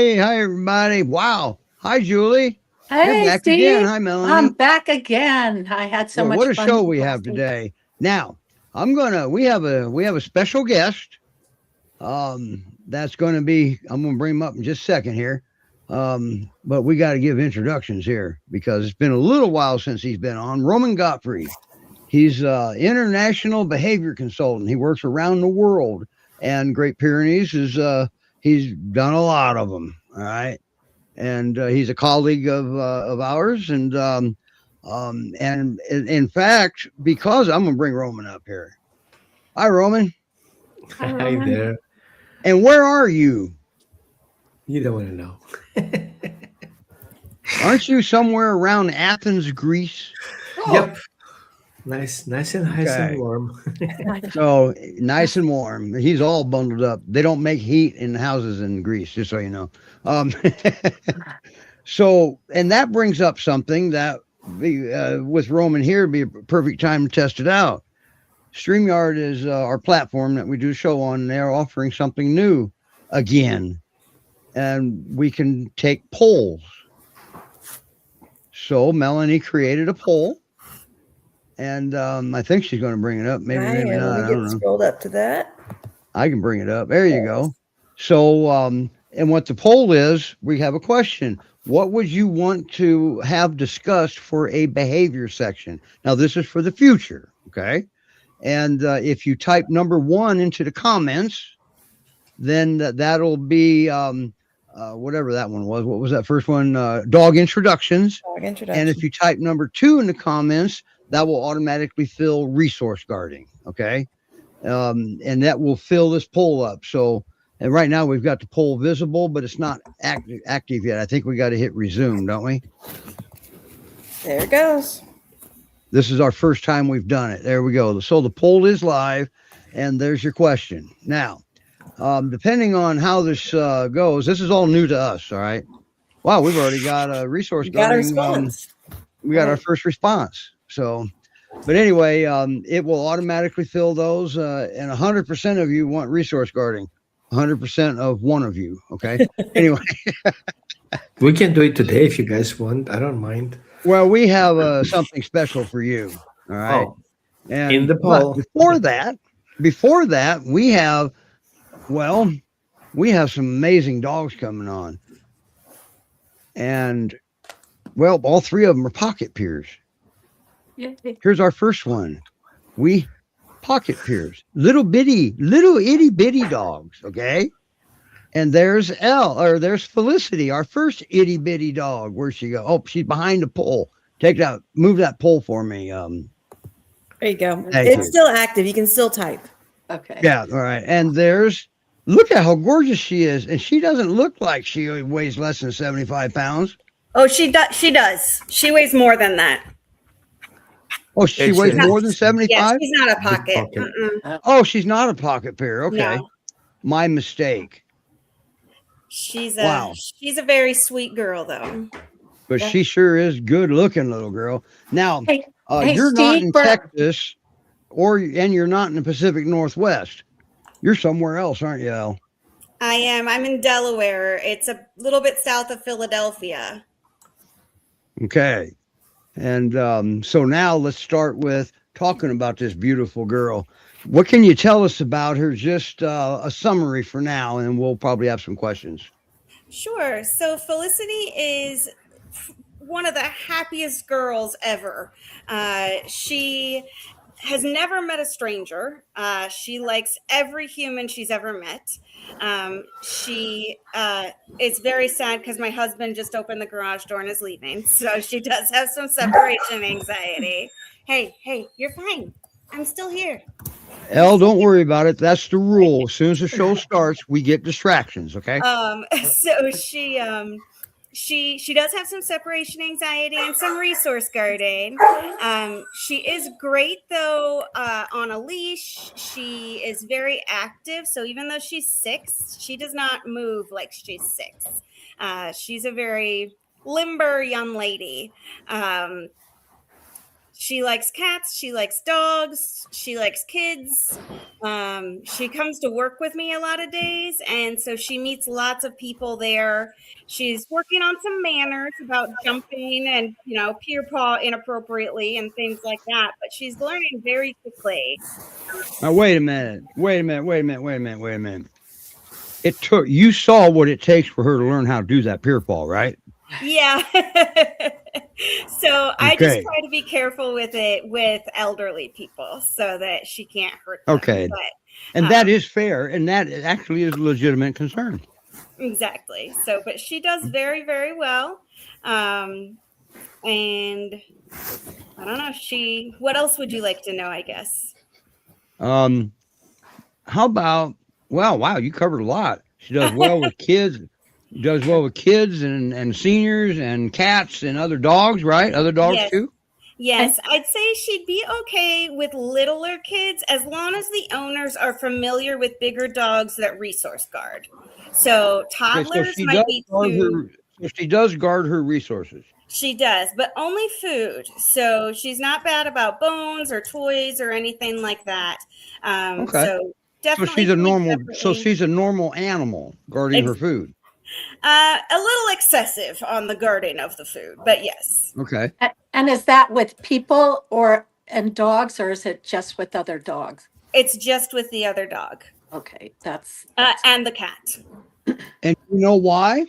Hey, hi everybody. Wow. Hi, Julie. You're Hey, back again. Steve. Hi, I'm Melanie. back again. I had so Well, much what a show fun we have last week. today. Now, we have a special guest. That's gonna be I'm gonna bring him up in just a second here. But we got to give introductions here because it's been a little while since he's been on. Roman Gottfried. He's international behavior consultant. He works around the world, and Great Pyrenees is he's done a lot of them. All right, and he's a colleague of ours, and in fact, because I'm gonna bring Roman up here. Hi, Roman. Hi, Hi Roman. there. And where are you? You don't want to know. Aren't you somewhere around Athens, Greece? Oh, Yep. Nice and Okay. warm. So nice and warm. He's all bundled up. They don't make heat in houses in Greece, just so you know. Um, and that brings up something that with Roman here would be a perfect time to test it out. StreamYard is our platform that we do a show on. They're offering something new again, and we can take polls. So Melanie created a poll, and I think she's going to bring it up. Maybe, I maybe am. not. Let I me don't get know. scrolled up to that. I can bring it up. There you Yes. go. So, and what the poll is, we have a question. What would you want to have discussed for a behavior section? Now, this is for the future, okay? And if you type number 1 into the comments, then that'll be whatever that one was. What was that first one? Dog introductions. Dog And introduction. if you type number 2 in the comments, that will automatically fill resource guarding, okay? And that will fill this poll up. So, and right now we've got the poll visible, but it's not active yet. I think we got to hit resume, don't we? There it goes. This is our first time we've done it. There we go. So the poll is live, and there's your question. Now, depending on how this goes, this is all new to us. All right. Wow, we've already got a resource You got a guarding. response. We got our Right. first response. So, but anyway, it will automatically fill those, and 100% of you want resource guarding. 100% of one of you. Okay. Anyway, We can do it today if you guys want. I don't mind. well, we have something special for you. All right. Oh, in And the but poll. before that, we have some amazing dogs coming on, and well, all 3 of them are pocket peers. yay. Here's our first one. We pocket peers, little itty bitty dogs. Okay. And there's there's Felicity, our first itty bitty dog. Where'd she go? Oh, she's behind the pole. Move that pole for me. There you go. Thank It's you. still active. You can still type. Okay. Yeah, all right. And look at how gorgeous she is. And she doesn't look like she weighs less than 75 pounds. Oh, she does. She does. She weighs more than that. Oh, she It's weighs a- more than Yeah, 75? she's not a Big pocket. pocket. Mm-mm. Oh, she's not a pocket peer. Okay. No, My mistake. she's Wow. a very sweet girl though. But Yeah. she sure is good looking little girl. Now, Hey, you're not Steve, in Texas and you're not in the Pacific Northwest. You're somewhere else, aren't you, Elle? I am. I'm in Delaware. It's a little bit south of Philadelphia. Okay. And so now let's start with talking about this beautiful girl. What can you tell us about her? Just a summary for now, and we'll probably have some questions. Sure. So Felicity is one of the happiest girls ever. She has never met a stranger. She likes every human she's ever met. She is very sad because my husband just opened the garage door and is leaving. So she does have some separation anxiety. Hey, you're fine. I'm still here. Elle, don't worry about it. That's the rule. As soon as the show starts, we get distractions, okay? So she does have some separation anxiety and some resource guarding. She is great though on a leash. She is very active. So even though she's 6, she does not move like she's 6. She's a very limber young lady. She likes cats. She likes dogs. She likes kids. She comes to work with me a lot of days, and so she meets lots of people there. She's working on some manners about jumping and peer paw inappropriately and things like that. But she's learning very quickly. Now wait a minute. You saw what it takes for her to learn how to do that peer paw, right? Yeah. So I just Okay. try to be careful with it with elderly people so that she can't hurt them. Okay. But, And that is fair, and that actually is a legitimate concern. exactly. So, but she does very, very well. And I don't know. What else would you like to know, I guess? How about, well, wow, you covered a lot. She does well with kids, and seniors and cats and other dogs, right? Other dogs Yes. too? Yes, I'd say she'd be okay with littler kids as long as the owners are familiar with bigger dogs that resource guard. So toddlers might be too. She does guard her resources. She does, but only food. So she's not bad about bones or toys or anything like that. Okay. So definitely. She's a normal animal guarding her food. A little excessive on the guarding of the food, but yes. Okay. And is that with people and dogs, or is it just with other dogs? It's just with the other dog. Okay, that's And the cat. And you know why?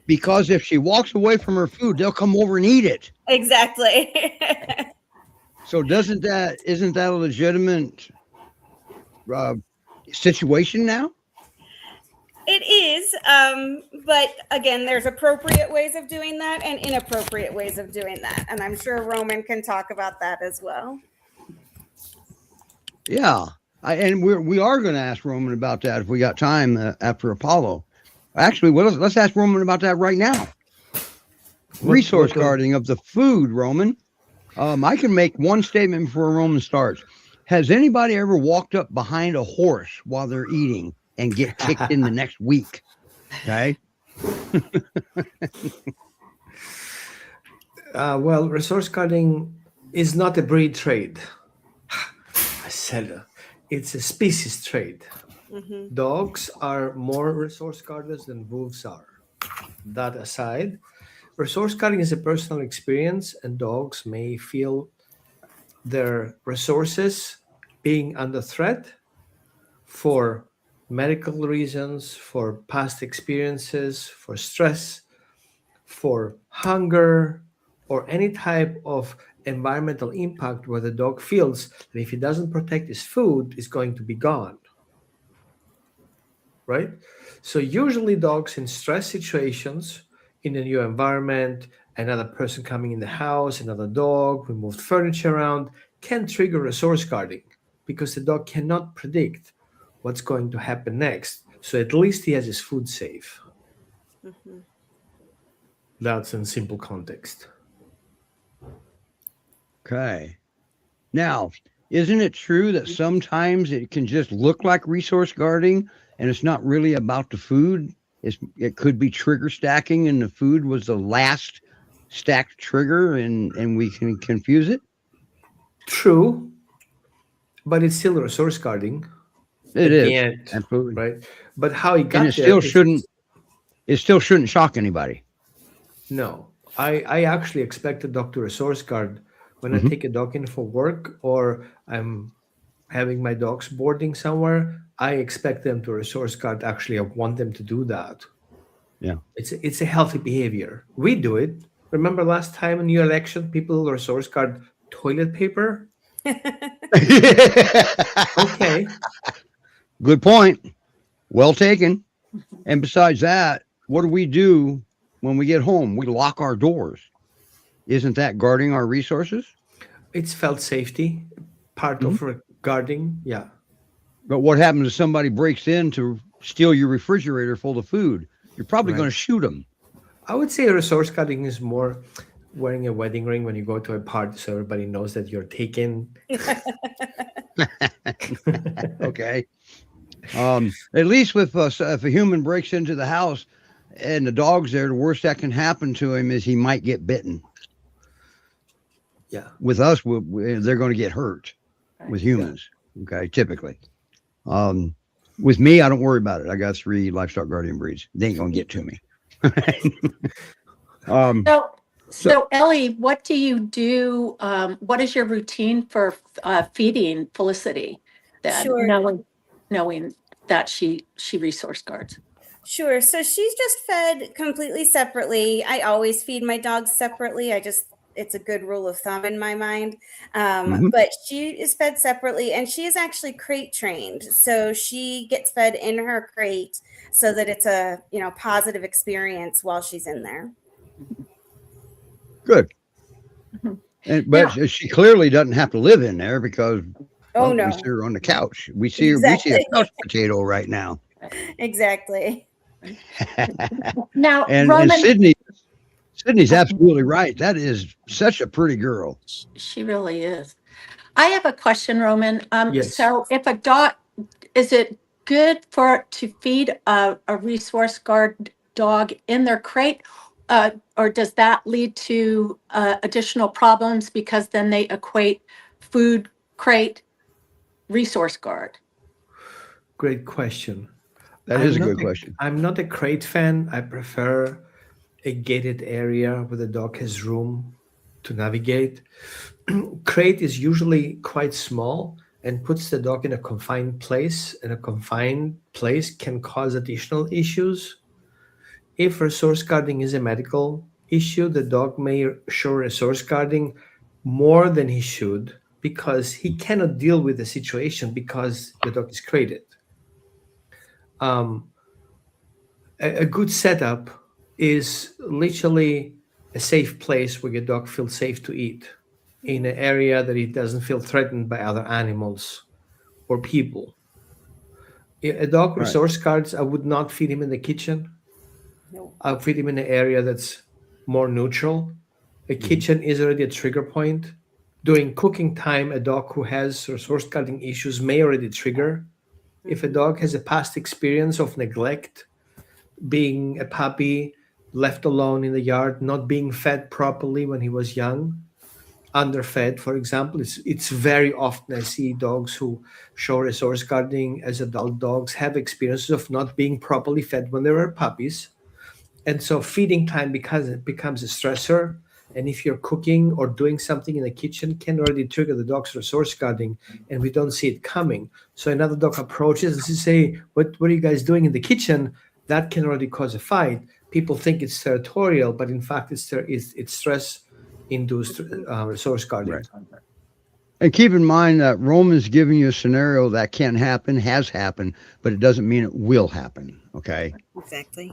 Because if she walks away from her food, they'll come over and eat it. Exactly. So isn't that a legitimate situation now? It is, but again, there's appropriate ways of doing that and inappropriate ways of doing that, and I'm sure Roman can talk about that as well. Yeah, and we are going to ask Roman about that if we got time after Apollo. Actually, let's ask Roman about that right now. Resource guarding of the food, Roman. I can make one statement before Roman starts. Has anybody ever walked up behind a horse while they're eating and get kicked in the next week? Okay. Well, resource guarding is not a breed trade. I said it's a species trade. Mm-hmm. Dogs are more resource guarders than wolves are. That aside, resource guarding is a personal experience, and dogs may feel their resources being under threat for medical reasons, for past experiences, for stress, for hunger, or any type of environmental impact where the dog feels that if he doesn't protect his food, it's going to be gone. Right? So usually dogs in stress situations, in a new environment, another person coming in the house, another dog, we moved furniture around, can trigger resource guarding because the dog cannot predict what's going to happen next. So at least he has his food safe. Mm-hmm. That's in simple context. Okay. Now, isn't it true that sometimes it can just look like resource guarding and it's not really about the food? It could be trigger stacking and the food was the last stacked trigger and we can confuse it? True, but it's still resource guarding. It is. End, absolutely. right? But how he got and it there still shouldn't shock anybody. No. I actually expect a dog to resource guard when I take a dog in for work or I'm having my dogs boarding somewhere. I expect them to resource guard. Actually, I want them to do that. Yeah. It's a healthy behavior. We do it. Remember last time in your election, people resource guard toilet paper? Okay. Good point. Well taken. And besides that, what do we do when we get home? We lock our doors. Isn't that guarding our resources? It's felt safety, part of guarding. Yeah. But what happens if somebody breaks in to steal your refrigerator full of food? You're probably going to shoot them. I would say resource guarding is more wearing a wedding ring when you go to a party so everybody knows that you're taken. Okay. At least with if a human breaks into the house and the dog's there, the worst that can happen to him is he might get bitten. Yeah. With us, they're going to get hurt with humans. Okay, typically. With me, I don't worry about it. I got 3 livestock guardian breeds. They ain't going to get to me. So, So- so Ellie, what do you do? What is your routine for feeding Felicity? Then Sure. knowing that she resource guards. Sure. So she's just fed completely separately. I always feed my dogs separately. It's a good rule of thumb in my mind. Mhm. But she is fed separately, and she is actually crate trained. So she gets fed in her crate so that it's a, positive experience while she's in there. Good. Mhm. But she clearly doesn't have to live in there because Oh, we no. see her on the couch. We see Exactly. a couch potato right now. Exactly. Now, and Roman, Sydney's absolutely right. That is such a pretty girl. she really is. I have a question, Roman. Yes. So if a dog, is it good to feed a resource guard dog in their crate? Or does that lead to additional problems because then they equate food crate resource guard? Great question. That is a good question. I'm not a crate fan. I prefer a gated area where the dog has room to navigate. Crate is usually quite small and puts the dog in a confined place, and a confined place can cause additional issues. If resource guarding is a medical issue, the dog may show resource guarding more than he should because he cannot deal with the situation because the dog is crated. A good setup is literally a safe place where your dog feels safe to eat in an area that it doesn't feel threatened by other animals or people. A dog Right. resource guards, I would not feed him in the kitchen. No. I'll feed him in an area that's more neutral. A kitchen is already a trigger point. During cooking time, a dog who has resource guarding issues may already trigger. If a dog has a past experience of neglect, being a puppy, left alone in the yard, not being fed properly when he was young, underfed, for example, it's very often I see dogs who show resource guarding as adult dogs have experiences of not being properly fed when they were puppies. And so feeding time, because it becomes a stressor, and if you're cooking or doing something in the kitchen, can already trigger the dog's resource guarding, and we don't see it coming. So another dog approaches and say, what are you guys doing in the kitchen? That can already cause a fight. People think it's territorial, but in fact it's stress-induced resource guarding. Right. And keep in mind that Roman's giving you a scenario that can happen, has happened, but it doesn't mean it will happen. Okay. Exactly.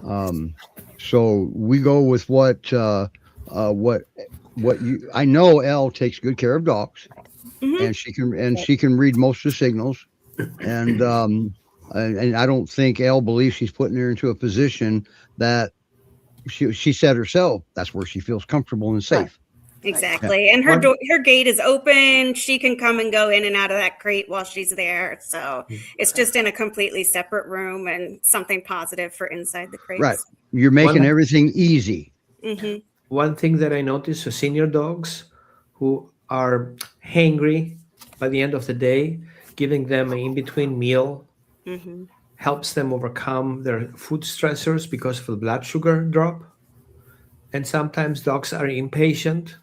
So we go with what you. I know Elle takes good care of dogs, and she can read most of the signals, and I don't think Elle believes she's putting her into a position that she said herself that's where she feels comfortable and safe. Exactly. And her gate is open. She can come and go in and out of that crate while she's there. So it's just in a completely separate room and something positive for inside the crates. Right. You're making everything easy. Mm-hmm. One thing that I notice for senior dogs who are hangry by the end of the day, giving them an in-between meal helps them overcome their food stressors because of the blood sugar drop. And sometimes dogs are impatient,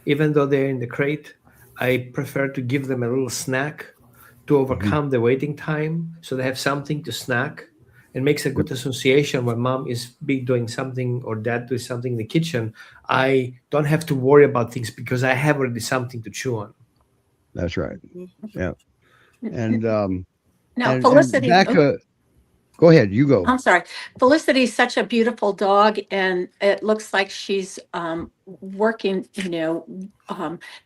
even though they're in the crate. I prefer to give them a little snack to overcome the waiting time, so they have something to snack. It makes a good association when mom is doing something or dad doing something in the kitchen. I don't have to worry about things because I have already something to chew on. That's right. Yeah. And Now, and Felicity. Becca, go ahead. You go. I'm sorry. Felicity is such a beautiful dog, and it looks like she's working,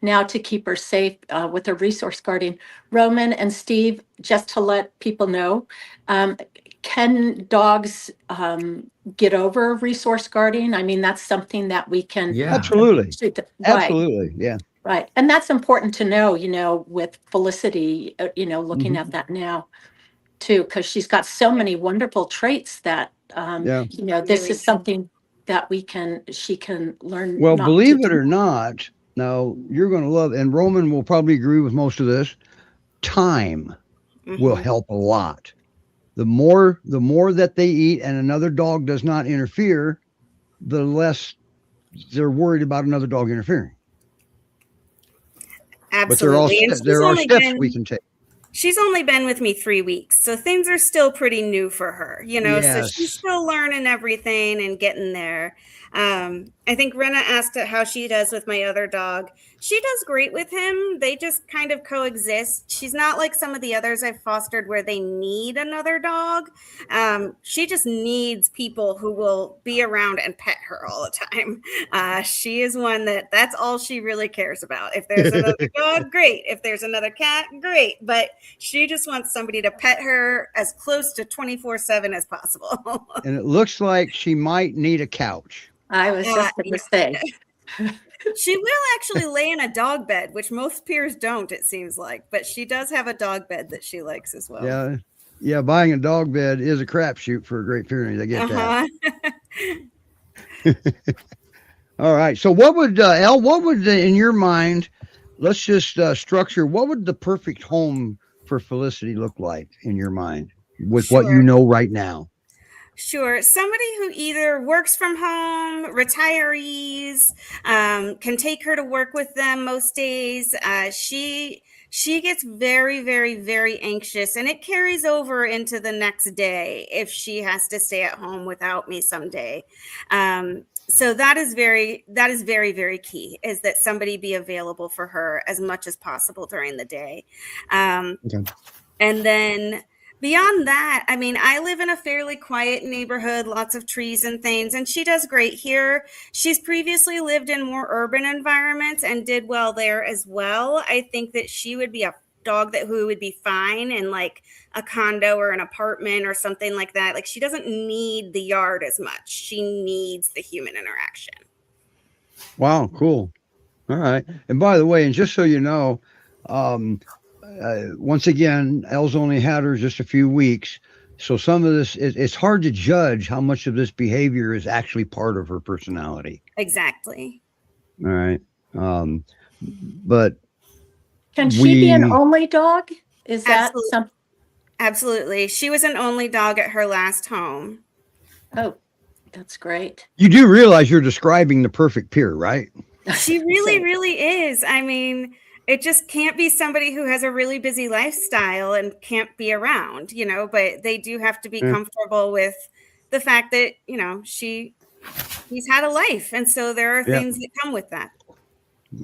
now to keep her safe with her resource guarding. Roman and Steve, just to let people know, can dogs get over resource guarding? I mean, that's something that we can. Yeah. Absolutely. Right. Absolutely. Yeah. Right. And that's important to know, with Felicity, looking at that now too, because she's got so many wonderful traits that, this is something that she can learn. Well, not believe to it do. or not, Now you're going to love, and Roman will probably agree with most of this. Time will Mhm. help a lot. The more that they eat, and another dog does not interfere, the less they're worried about another dog interfering. But Absolutely. And there are steps we can take. she's only been with me 3 weeks, so things are still pretty new for her, so she's Yes. still learning everything and getting there. I think Rena asked how she does with my other dog. She does great with him. They just kind of coexist. She's not like some of the others I've fostered where they need another dog. She just needs people who will be around and pet her all the time. She is one that's all she really cares about. If there's another dog, great. If there's another cat, great. But she just wants somebody to pet her as close to 24/7 as possible. And it looks like she might need a couch. I was just going to say. She will actually lay in a dog bed, which most peers don't, it seems like. But she does have a dog bed that she likes as well. Yeah. Yeah. Buying a dog bed is a crapshoot for a Great Pyrenees. I get that. All right. So what would, in your mind, let's just structure, what would the perfect home for Felicity look like in your mind with what you know right now? Sure. Somebody who either works from home, retirees, can take her to work with them most days. She gets very, very, very anxious, and it carries over into the next day if she has to stay at home without me someday. So that is very, very key, is that somebody be available for her as much as possible during the day. Okay. And then beyond that, I mean, I live in a fairly quiet neighborhood, lots of trees and things, and she does great here. She's previously lived in more urban environments and did well there as well. I think that she would be a dog who would be fine in like a condo or an apartment or something like that. Like, she doesn't need the yard as much. She needs the human interaction. Wow. Cool. All right. And by the way, and just so you know, once again, Elle's only had her just a few weeks. So some of this, it's hard to judge how much of this behavior is actually part of her personality. Exactly. All right. But Can she be an only dog? Is that something? Absolutely. She was an only dog at her last home. Oh, that's great. You do realize you're describing the perfect peer, right? She really, really is. I mean, it just can't be somebody who has a really busy lifestyle and can't be around, but they do have to be comfortable with the fact that, she's had a life. And so there are things that come with that.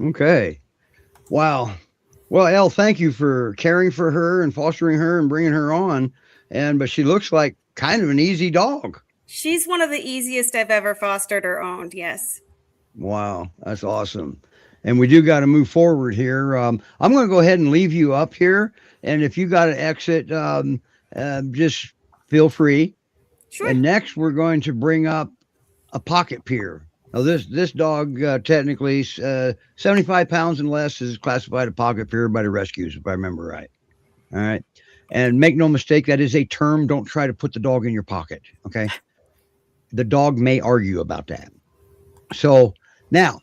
Okay. Wow. Well, Elle, thank you for caring for her and fostering her and bringing her on. But she looks like kind of an easy dog. She's one of the easiest I've ever fostered or owned. Yes. Wow. That's awesome. And we do got to move forward here. I'm going to go ahead and leave you up here. And if you got to exit, just feel free. Sure. And next, we're going to bring up a pocket peer. Now, this dog technically 75 pounds and less is classified a pocket peer by the rescues, if I remember right. All right. And make no mistake, that is a term. Don't try to put the dog in your pocket. Okay. The dog may argue about that. So now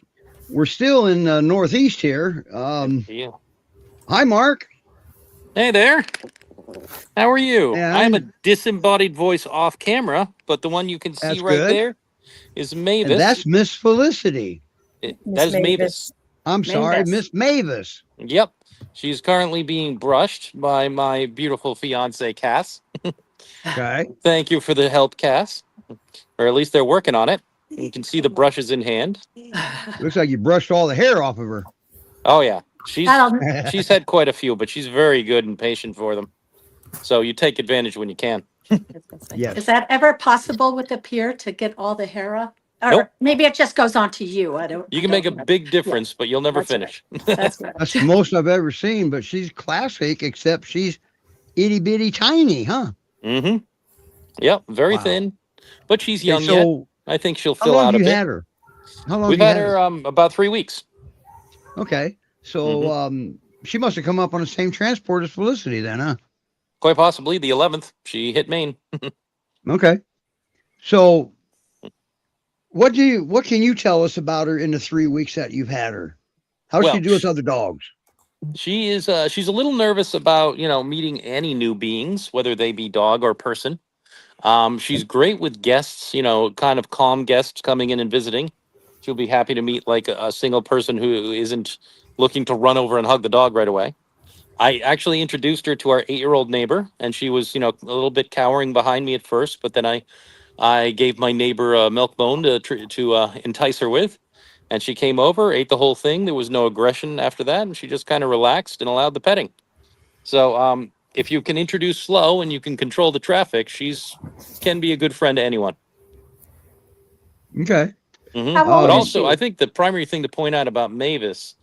we're still in the Northeast here. Hi, Mark. Hey there. How are you? Yeah, I'm a disembodied voice off camera, but the one you can see right there is Mavis. And that's Miss Felicity. That is Mavis. I'm sorry, Miss Mavis. Yep. She's currently being brushed by my beautiful fiance, Cass. Okay. Thank you for the help, Cass. Or at least they're working on it. You can see the brushes in hand. Looks like you brushed all the hair off of her. Oh, yeah. She's had quite a few, but she's very good and patient for them. So you take advantage when you can. Yes. Is that ever possible with a peer to get all the hair up? Or Nope. maybe it just goes on to you. You can make a big difference, but you'll never finish. Right. That's right. That's the most I've ever seen, but she's classic, except she's itty bitty tiny, huh? Mm-hmm. Yep, very thin, but she's young so yet. I think she'll how fill long out a you bit. had her? How long We've had her about 3 weeks. Okay. So she must have come up on the same transport as Felicity then, huh? Quite possibly the 11th. She hit Maine. Okay. So what can you tell us about her in the 3 weeks that you've had her? How's she Well, do with other dogs? she is she's a little nervous about, meeting any new beings, whether they be dog or person. She's great with guests, kind of calm guests coming in and visiting. She'll be happy to meet like a single person who isn't looking to run over and hug the dog right away. I actually introduced her to our 8-year-old neighbor, and she was, a little bit cowering behind me at first, but then I gave my neighbor a milk bone to entice her with, and she came over, ate the whole thing. There was no aggression after that, and she just kind of relaxed and allowed the petting. So if you can introduce slow and you can control the traffic, she's can be a good friend to anyone. Okay. How But old is also, she? I think the primary thing to point out about Mavis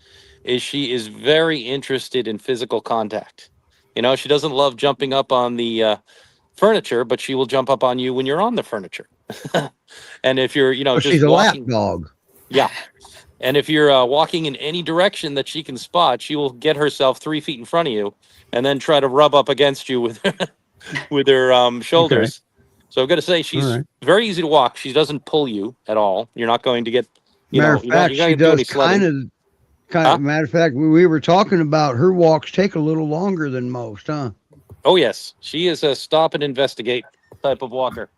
is she is very interested in physical contact. She doesn't love jumping up on the furniture, but she will jump up on you when you're on the furniture. And if you're, So just she's a lap walking, dog. yeah. And if you're walking in any direction that she can spot, she will get herself 3 feet in front of you and then try to rub up against you with with her shoulders. So I've got to say, All she's right. very easy to walk. She doesn't pull you at all. You're not going to get, Matter of fact, you're not she going to do does any sledding. Huh? Matter of fact, we were talking about her walks take a little longer than most, huh? Oh, yes. She is a stop and investigate type of walker.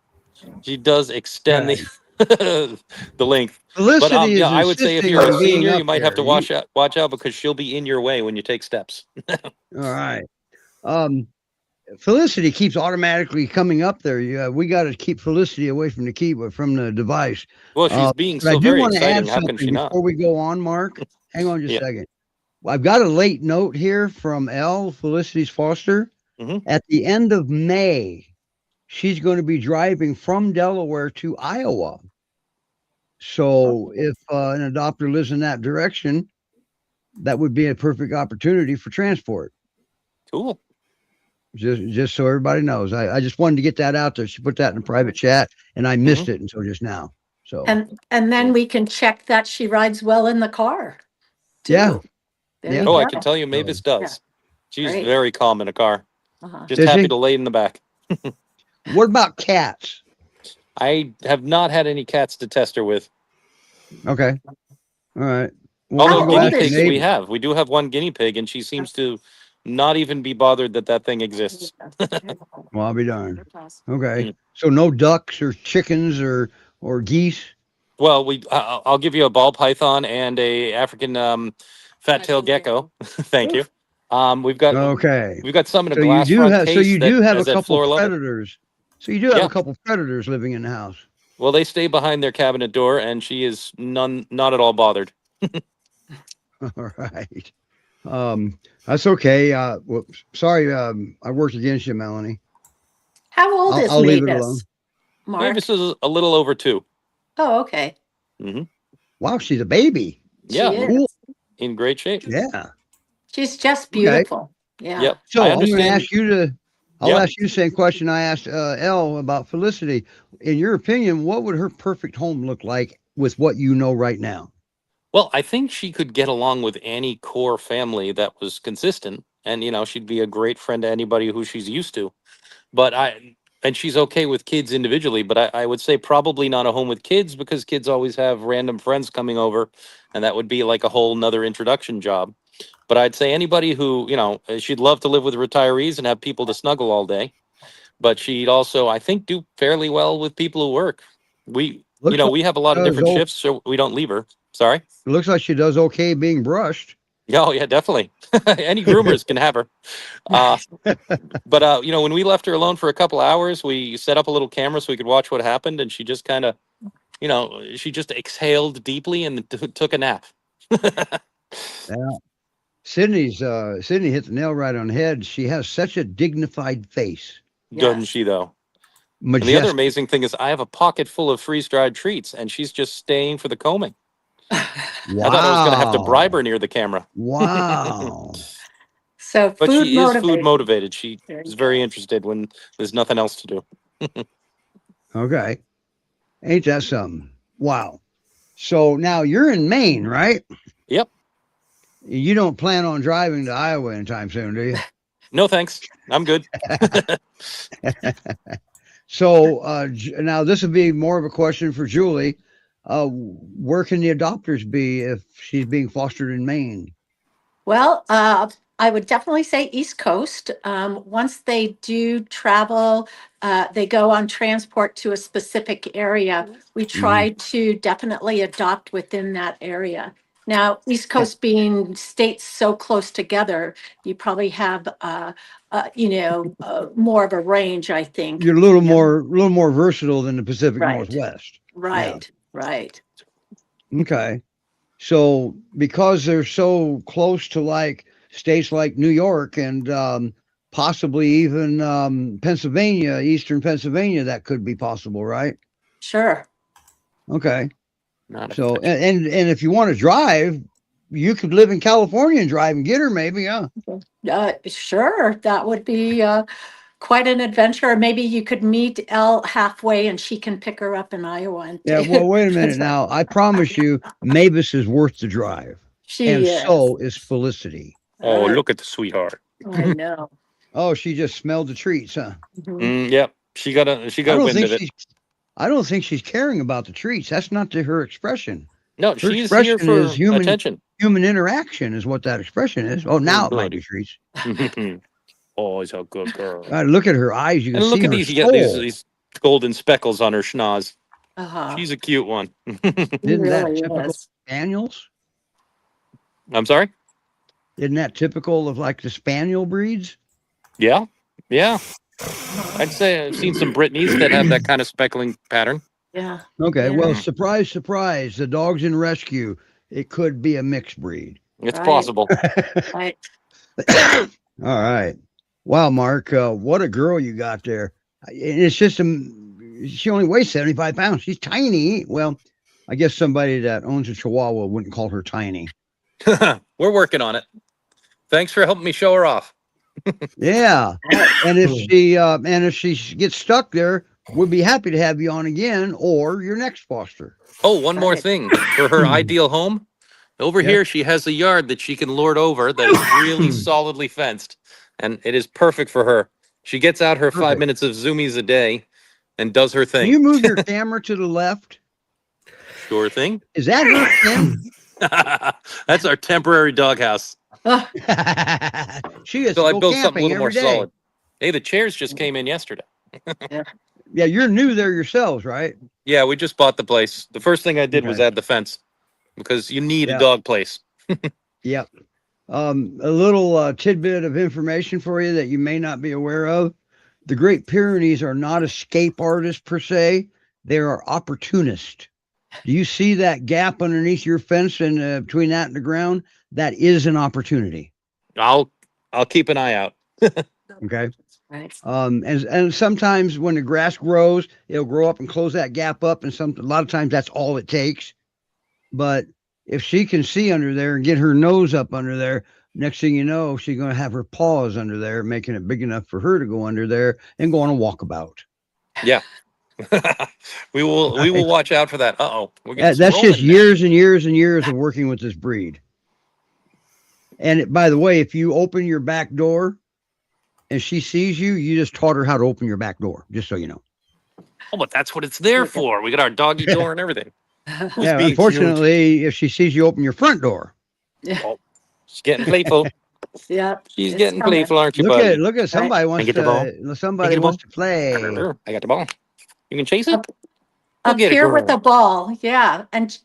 She does extend Okay. the the length. But Felicity yeah, is I would say if insisting you're a on being senior, up you might have there. to watch out because she'll be in your way when you take steps. All right. Felicity keeps automatically coming up there. We got to keep Felicity away from the device. Well, she's being But I so do very want to add exciting. How can something she not? before we go on, Mark. Hang on just Yeah. a second. Well, I've got a late note here from Elle, Felicity's foster. Mhm. At the end of May, she's going to be driving from Delaware to Iowa. So if an adopter lives in that direction, that would be a perfect opportunity for transport. Cool. Just so everybody knows. I just wanted to get that out there. She put that in a private chat and I missed it until just now. So And then we can check that she rides well in the car. Too. Yeah. There Yeah. you Oh, go. I can tell you, Mavis does. She's Great. very calm in a car. Uh-huh. Just Is happy she? to lay in the back. What about cats? I have not had any cats to test her with. Okay. All right. Although How guinea old is pigs she? we do have one guinea pig, and she seems to not even be bothered that thing exists. Well, I'll be darned. Okay. Mm. So no ducks or chickens or geese. Well, I'll give you a ball python and a African fat-tailed gecko. Thank you. We've got Okay. some in a So you glass do front have case that have a has that couple floor leather. predators. So you do have Yeah. a couple predators living in the house. Well, they stay behind their cabinet door, and she is not at all bothered. All right. That's okay. Whoops. Sorry, I worked against you, Melanie. How old is I'll leave it alone. Mavis? Mark? Mavis is a little over 2. Oh, okay. Wow, she's a baby. Yeah, She is. Cool. in great shape. Yeah. She's just beautiful. Yeah. Yep. So I I'm going to understand. ask you to. I'll Yeah. ask you the same question I asked Elle about Felicity. In your opinion, what would her perfect home look like with what you know right now? Well, I think she could get along with any core family that was consistent, and she'd be a great friend to anybody who she's used to. And she's okay with kids individually, but I would say probably not a home with kids because kids always have random friends coming over, and that would be like a whole nother introduction job. But I'd say anybody who, she'd love to live with retirees and have people to snuggle all day. But she'd also, I think, do fairly well with people who work. We have a lot of different shifts, so we don't leave her. Sorry? It looks like she does okay being brushed. Oh, yeah, definitely. Any groomers can have her. But when we left her alone for a couple hours, we set up a little camera so we could watch what happened. And she just kind of, she just exhaled deeply and took a nap. Yeah. Sydney hit the nail right on the head. She has such a dignified face. Doesn't Yes. she, though? Majestic. And the other amazing thing is I have a pocket full of freeze-dried treats, and she's just staying for the combing. Wow. I thought I was going to have to bribe her near the camera. Wow. So But food she is food motivated. motivated. She There you is very go. interested when there's nothing else to do. Okay. Ain't that something? Wow. So now you're in Maine, right? Yep. You don't plan on driving to Iowa anytime soon, do you? No, thanks. I'm good. So now this would be more of a question for Julie. Where can the adopters be if she's being fostered in Maine? Well, I would definitely say East Coast. Once they do travel, they go on transport to a specific area. We try to definitely adopt within that area. Now, East Coast being states so close together, you probably have, more of a range, I think. You're you know. a little more versatile than the Pacific Right. Northwest. Right, right. Okay. So because they're so close to like states like New York and possibly even Pennsylvania, Eastern Pennsylvania, that could be possible, right? Sure. Okay. Not a So touch. and if you want to drive, you could live in California and drive and get her, maybe, huh? Sure, that would be quite an adventure. Maybe you could meet Elle halfway and she can pick her up in Iowa. And Yeah. Well, wait a minute now. I promise you, Mavis is worth the drive, and She is. so is Felicity. Oh, look at the sweetheart. I know. Oh, she just smelled the treats, huh? Mhm. Yep. She got I don't wind think of it. she's. I don't think she's caring about the treats. That's not her expression. No, Her she's here expression is for attention. human interaction is what that expression is. Oh, now it might buddy. be treats. Oh, he's a good girl. God, look at her eyes. You can And look see at her these. You soul. got these golden speckles on her schnoz. Uh-huh. She's a cute one. Isn't that Really typical is. spaniels? I'm sorry? Isn't that typical of like the spaniel breeds? Yeah. Yeah. I'd say I've seen some Britneys that have that kind of speckling pattern. Yeah. Okay, Yeah. well, surprise, surprise. The dog's in rescue. It could be a mixed breed. It's Right. possible. Right. All right. Wow, Mark, what a girl you got there. And it's just she only weighs 75 pounds. She's tiny. Well, I guess somebody that owns a Chihuahua wouldn't call her tiny. We're working on it. Thanks for helping me show her off. Yeah. And if she gets stuck there, we'd be happy to have you on again or your next foster. Oh, one more Right. thing. For her ideal home, over Yep. here she has a yard that she can lord over that is really solidly fenced. And it is perfect for her. She gets out her 5 Perfect. minutes of zoomies a day and does her Can thing. you move your camera to the left? Sure thing. Is that her, Kim? That's our temporary doghouse. She is So I still built something a camping little more every day. solid. Hey, the chairs just came in yesterday. Yeah, you're new there yourselves, right? Yeah, we just bought the place. The first thing I did was Okay. add the fence because you need Yeah. a dog place. Yep. A little tidbit of information for you that you may not be aware of. The Great Pyrenees are not escape artists per se. They are opportunists. Do you see that gap underneath your fence and between that and the ground? That is an opportunity. I'll keep an eye out. Okay. Right. And sometimes when the grass grows, it'll grow up and close that gap up. And a lot of times that's all it takes. But if she can see under there and get her nose up under there, next thing you know, she's going to have her paws under there, making it big enough for her to go under there and go on a walkabout. Yeah. we will watch out for that. Uh-oh. We're getting some That's just rolling now. years and years and years of working with this breed. And by the way, if you open your back door and she sees you, you just taught her how to open your back door, just so you know. Oh, but that's what it's there for. We got our doggy door and everything. Yeah, being unfortunately, if she sees you open your front door, She's getting playful. Yeah. She's it's getting coming. playful, aren't you, buddy? look at somebody wants get the ball? to somebody Get the wants to play. I got the ball. You can chase it? Up- Go Up get it, here with girl. the ball. Yeah. And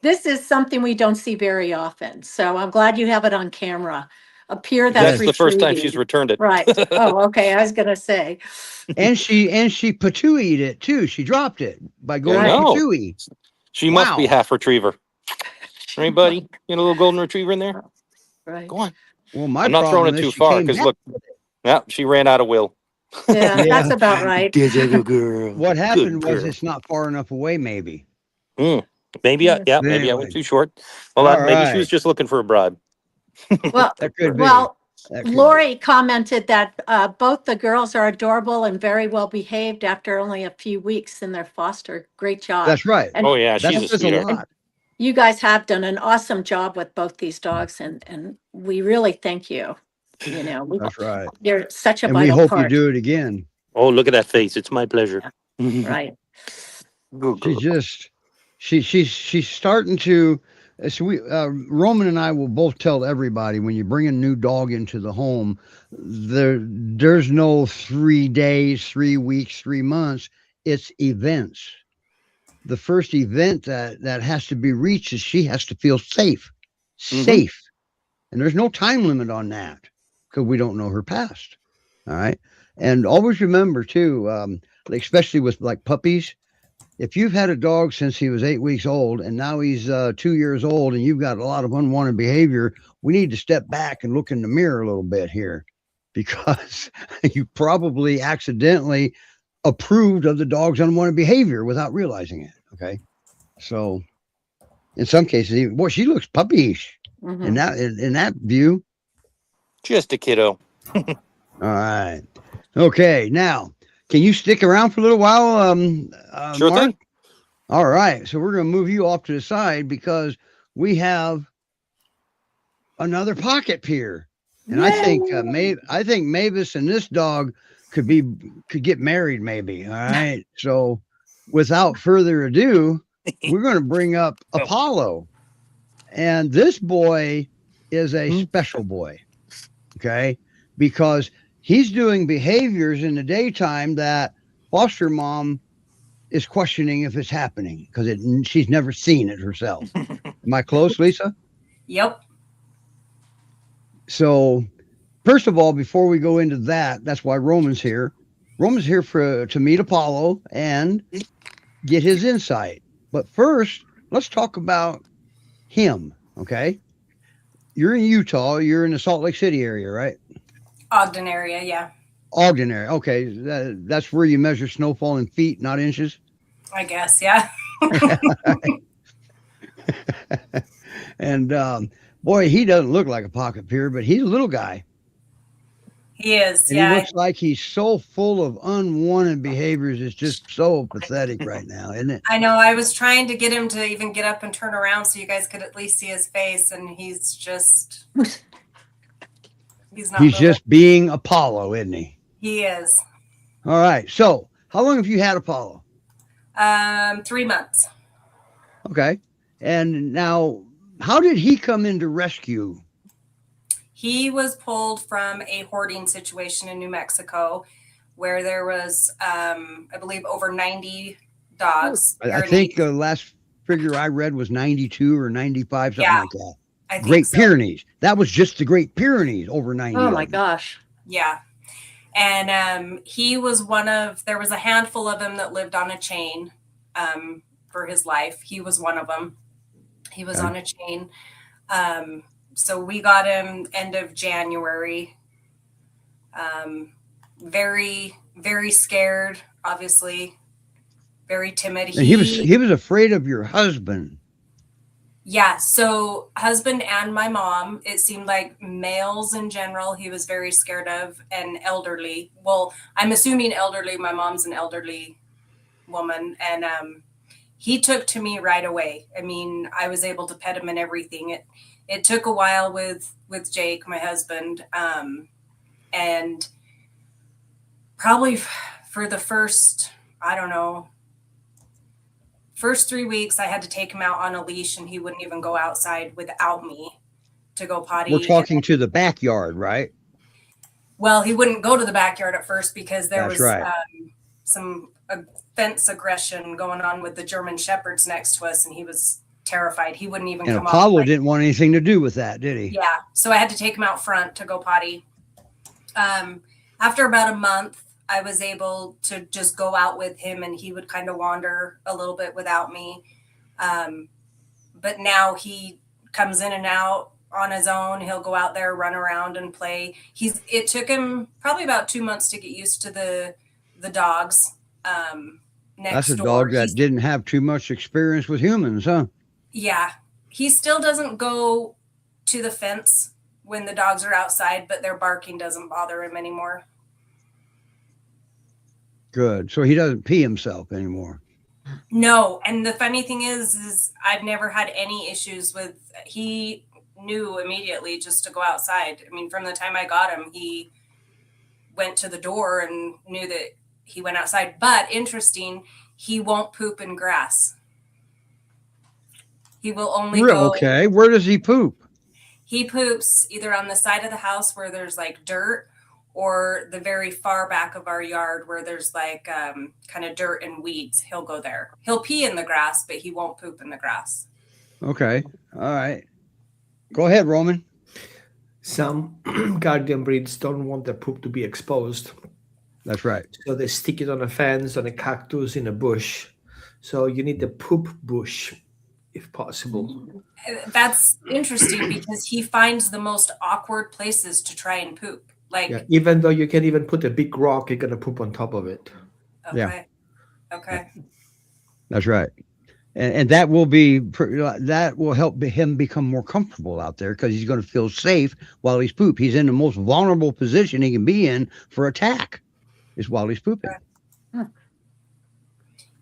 this is something we don't see very often. So I'm glad you have it on camera. Up here, That's that's the first time retrieving. she's returned it. Right. Oh, okay. I was gonna say. And she patooied it too. She dropped it by going Right. No. patooey. She must Wow. be half retriever. Right, buddy? You got a little golden retriever in there? Right. Go on. Well, my I'm not throwing problem it is too she far came because back. look, yeah, she ran out of will. Yeah, Yeah. that's about right. Good girl. What happened was girl. it's not far enough away, maybe. Maybe, maybe I Anyway. went too short. Well, All maybe she right. was just looking for a bribe. Well, That could be. well, That could be. Lori commented that both the girls are adorable and very well behaved after only a few weeks in their foster. Great job. That's right. And Oh, yeah, That she's a says a sweetheart. lot. you guys have done an awesome job with both these dogs, and we really thank you. You know, That's right. you're such a And we vital hope part. you do it again. Oh, look at that face. It's my pleasure. Right. Good She girl. just she's starting to So Roman and I will both tell everybody when you bring a new dog into the home, there's no 3 days, 3 weeks, 3 months. It's events. The first event that has to be reached is she has to feel safe, safe. And there's no time limit on that because we don't know her past. All right. And always remember too, especially with like puppies, if you've had a dog since he was 8 weeks old and now he's 2 years old and you've got a lot of unwanted behavior, we need to step back and look in the mirror a little bit here because you probably accidentally approved of the dog's unwanted behavior without realizing it. Okay. So in some cases, boy, she looks puppyish in that view. Just a kiddo. All right. Okay. Now, can you stick around for a little while, Sure Mark? thing. All right. So we're going to move you off to the side because we have another pocket peer. And I think Mavis and this dog could get married maybe. All right. So without further ado, we're going to bring up Apollo. And this boy is a special boy. Okay. Because he's doing behaviors in the daytime that foster mom is questioning if it's happening because she's never seen it herself. Am I close, Lisa? Yep. So, first of all, before we go into that, that's why Roman's here. Roman's here to meet Apollo and get his insight. But first, let's talk about him. Okay, you're in Utah. You're in the Salt Lake City area, right? Ogden area, yeah. Ogden area. Okay, that's where you measure snowfall in feet, not inches. I guess, yeah. And boy, he doesn't look like a pocket peer, but he's a little guy. He is, And yeah. he looks like he's so full of unwanted behaviors. It's just so pathetic right now, isn't it? I know. I was trying to get him to even get up and turn around so you guys could at least see his face, and he's just he's not He's moving. just being Apollo, isn't he? He is. All right. So, how long have you had Apollo? 3 months. Okay. And now, how did he come into rescue? He was pulled from a hoarding situation in New Mexico where there was, I believe, over 90 dogs. I think the last figure I read was 92 or 95, something like that. I think Great so. Pyrenees. That was just the Great Pyrenees, over 90. Oh my gosh. Yeah. And he was there was a handful of them that lived on a chain for his life. He was one of them. He was on a chain. So we got him end of January. Very, very scared, obviously. Very timid. And he was afraid of your husband. Yeah, so husband and my mom, it seemed like males in general, he was very scared of, and elderly. Well, I'm assuming elderly. My mom's an elderly woman, and he took to me right away. I mean, I was able to pet him and everything. It took a while with Jake, my husband, and probably for the first, I don't know, first 3 weeks, I had to take him out on a leash, and he wouldn't even go outside without me to go potty. We're talking to the backyard, right? Well, he wouldn't go to the backyard at first because there That's was right. Some fence aggression going on with the German Shepherds next to us, and he was terrified. He wouldn't even And come Apollo off. didn't want anything to do with that, did he? Yeah, so I had to take him out front to go potty. After about a month, I was able to just go out with him, and he would kind of wander a little bit without me. But now he comes in and out on his own. He'll go out there, run around and play. It took him probably about 2 months to get used to the dogs. Next That's a door. dog that didn't have too much experience with humans, huh? Yeah. He still doesn't go to the fence when the dogs are outside, but their barking doesn't bother him anymore. Good. So he doesn't pee himself anymore. No. And the funny thing is I've never had any issues with, he knew immediately just to go outside. I mean, from the time I got him, he went to the door and knew that he went outside. But interesting, he won't poop in grass. He will only Real go. okay. Where does he poop? He poops either on the side of the house where there's like dirt, or the very far back of our yard where there's like kind of dirt and weeds. He'll go there. He'll pee in the grass, but he won't poop in the grass. Okay. All right. Go ahead, Roman. Some guardian breeds don't want their poop to be exposed, That's right. so they stick it on a fence, on a cactus, in a bush. So you need the poop bush, if possible. That's interesting because he finds the most awkward places to try and poop. Like, Yeah, even though you can even put a big rock, you're gonna poop on top of it. okay, okay, That's right. And that will be that will help him become more comfortable out there because he's going to feel safe while he's poop. He's in the most vulnerable position he can be in for attack, is while he's pooping.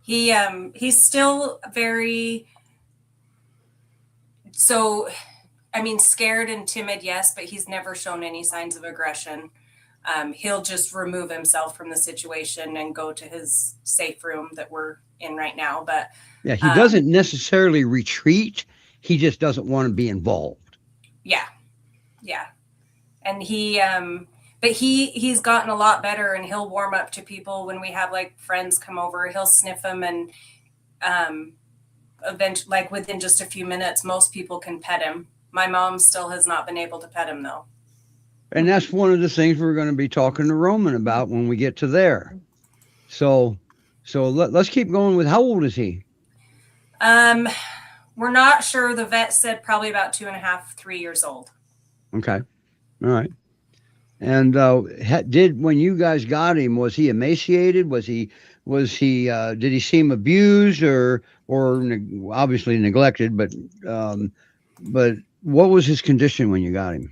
he's still very, so I mean, scared and timid, yes, but he's never shown any signs of aggression. He'll just remove himself from the situation and go to his safe room that we're in right now. But Yeah, he doesn't necessarily retreat. He just doesn't want to be involved. yeah, and but he's gotten a lot better, and he'll warm up to people when we have like friends come over. He'll sniff them, and eventually, like within just a few minutes, most people can pet him. My mom still has not been able to pet him though. And that's one of the things we're going to be talking to Roman about when we get to there. So let's keep going with, how old is he? We're not sure. The vet said probably about 2.5, 3 years old. Okay. All right. And when you guys got him, was he emaciated? Was he did he seem abused or obviously neglected, but what was his condition when you got him?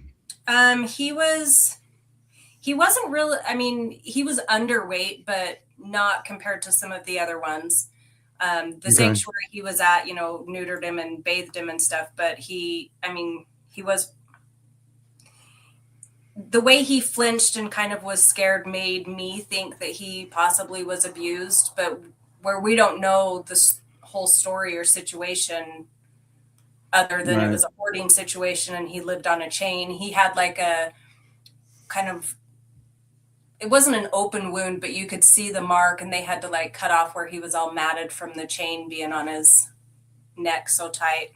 He wasn't really, I mean, he was underweight, but not compared to some of the other ones. The sanctuary he was at, neutered him and bathed him and stuff, but the way he flinched and kind of was scared made me think that he possibly was abused, but where we don't know this whole story or situation other than It was a hoarding situation and he lived on a chain. He had like a kind of, it wasn't an open wound, but you could see the mark, and they had to like cut off where he was all matted from the chain being on his neck so tight.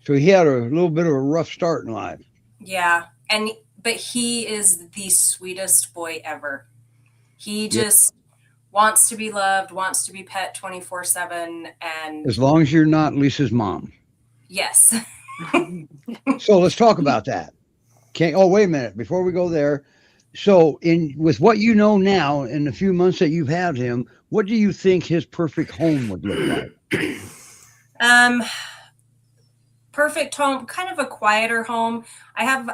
So he had a little bit of a rough start in life. Yeah. But he is the sweetest boy ever. He just wants to be loved, wants to be pet 24/7. And as long as you're not Lisa's mom. Yes. So let's talk about that. Wait a minute. Before we go there. So with what you know now, in the few months that you've had him, what do you think his perfect home would look like? Perfect home, kind of a quieter home. I have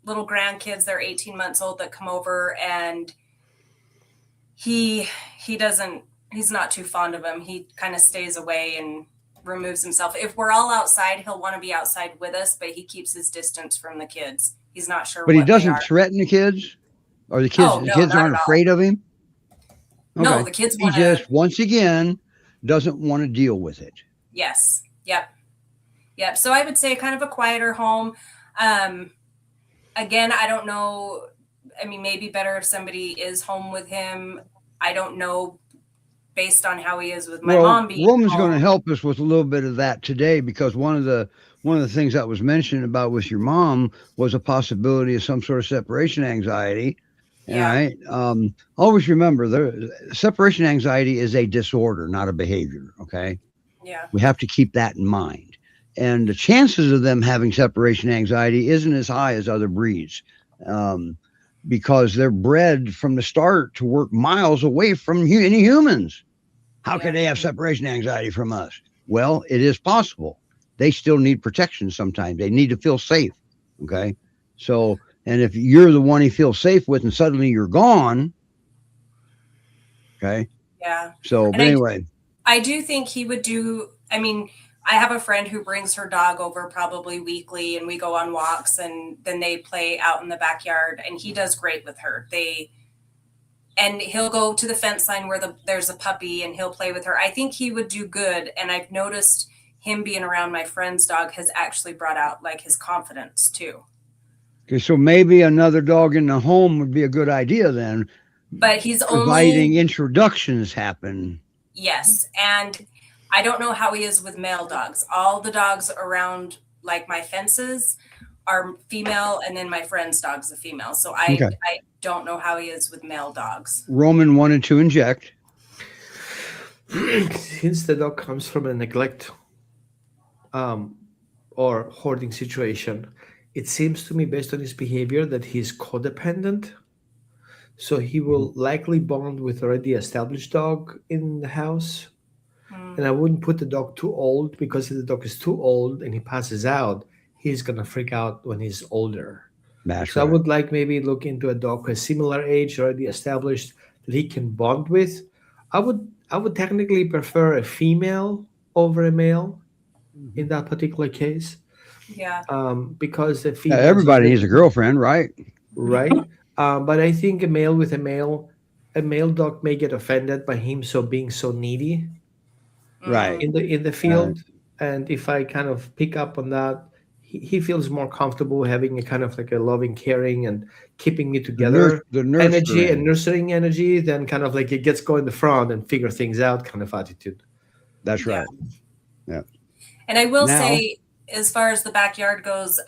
little grandkids, they're 18 months old, that come over, and he's not too fond of them. He kind of stays away and removes himself. If we're all outside, he'll want to be outside with us, but he keeps his distance from the kids. He's not sure. But he doesn't threaten the kids? Or the kids aren't afraid of him? Okay. No, the kids he just, once again, doesn't want to deal with it. Yes. Yep. So I would say kind of a quieter home. Again, I don't know. I mean, maybe better if somebody is home with him. I don't know, based on how he is with my mom being Roman's home. going to help us with a little bit of that today, because one of the things that was mentioned about with your mom was a possibility of some sort of separation anxiety. Yeah. Right. Always remember, the separation anxiety is a disorder, not a behavior. Okay. Yeah. We have to keep that in mind. And the chances of them having separation anxiety isn't as high as other breeds, because they're bred from the start to work miles away from any humans. How can they have separation anxiety from us? Well, it is possible. They still need protection sometimes. They need to feel safe. Okay. So, and if you're the one he feels safe with and suddenly you're gone. Okay. Yeah. So, but anyway. I do think he would do, I mean, I have a friend who brings her dog over probably weekly, and we go on walks, and then they play out in the backyard, and he does great with her. And he'll go to the fence line where there's a puppy, and he'll play with her. I think he would do good. And I've noticed him being around my friend's dog has actually brought out like his confidence too. Okay, so maybe another dog in the home would be a good idea then, But he's providing only, introductions happen. yes. And I don't know how he is with male dogs. All the dogs around like my fences are female, and then my friend's dog's a female. So I don't know how he is with male dogs. Roman wanted to inject. Since the dog comes from a neglect or hoarding situation, it seems to me, based on his behavior, that he's codependent. So he will likely bond with already established dog in the house. And I wouldn't put the dog too old, because if the dog is too old and he passes out, he's going to freak out when he's older. That's So right. I would like maybe look into a dog who is similar age, already established, that he can bond with. I would technically prefer a female over a male in that particular case. Yeah. Because the Yeah, female, everybody needs a girlfriend, right? right? But I think a male with a male dog may get offended by him being so needy Right. in the field. And if I kind of pick up on that, he feels more comfortable having a kind of like a loving, caring, and keeping me together The energy and nurturing. nurturing energy, then kind of like it gets go in the front and figure things out kind of attitude. That's Yeah. right. Yeah. And I will Now- say, as far as the backyard goes,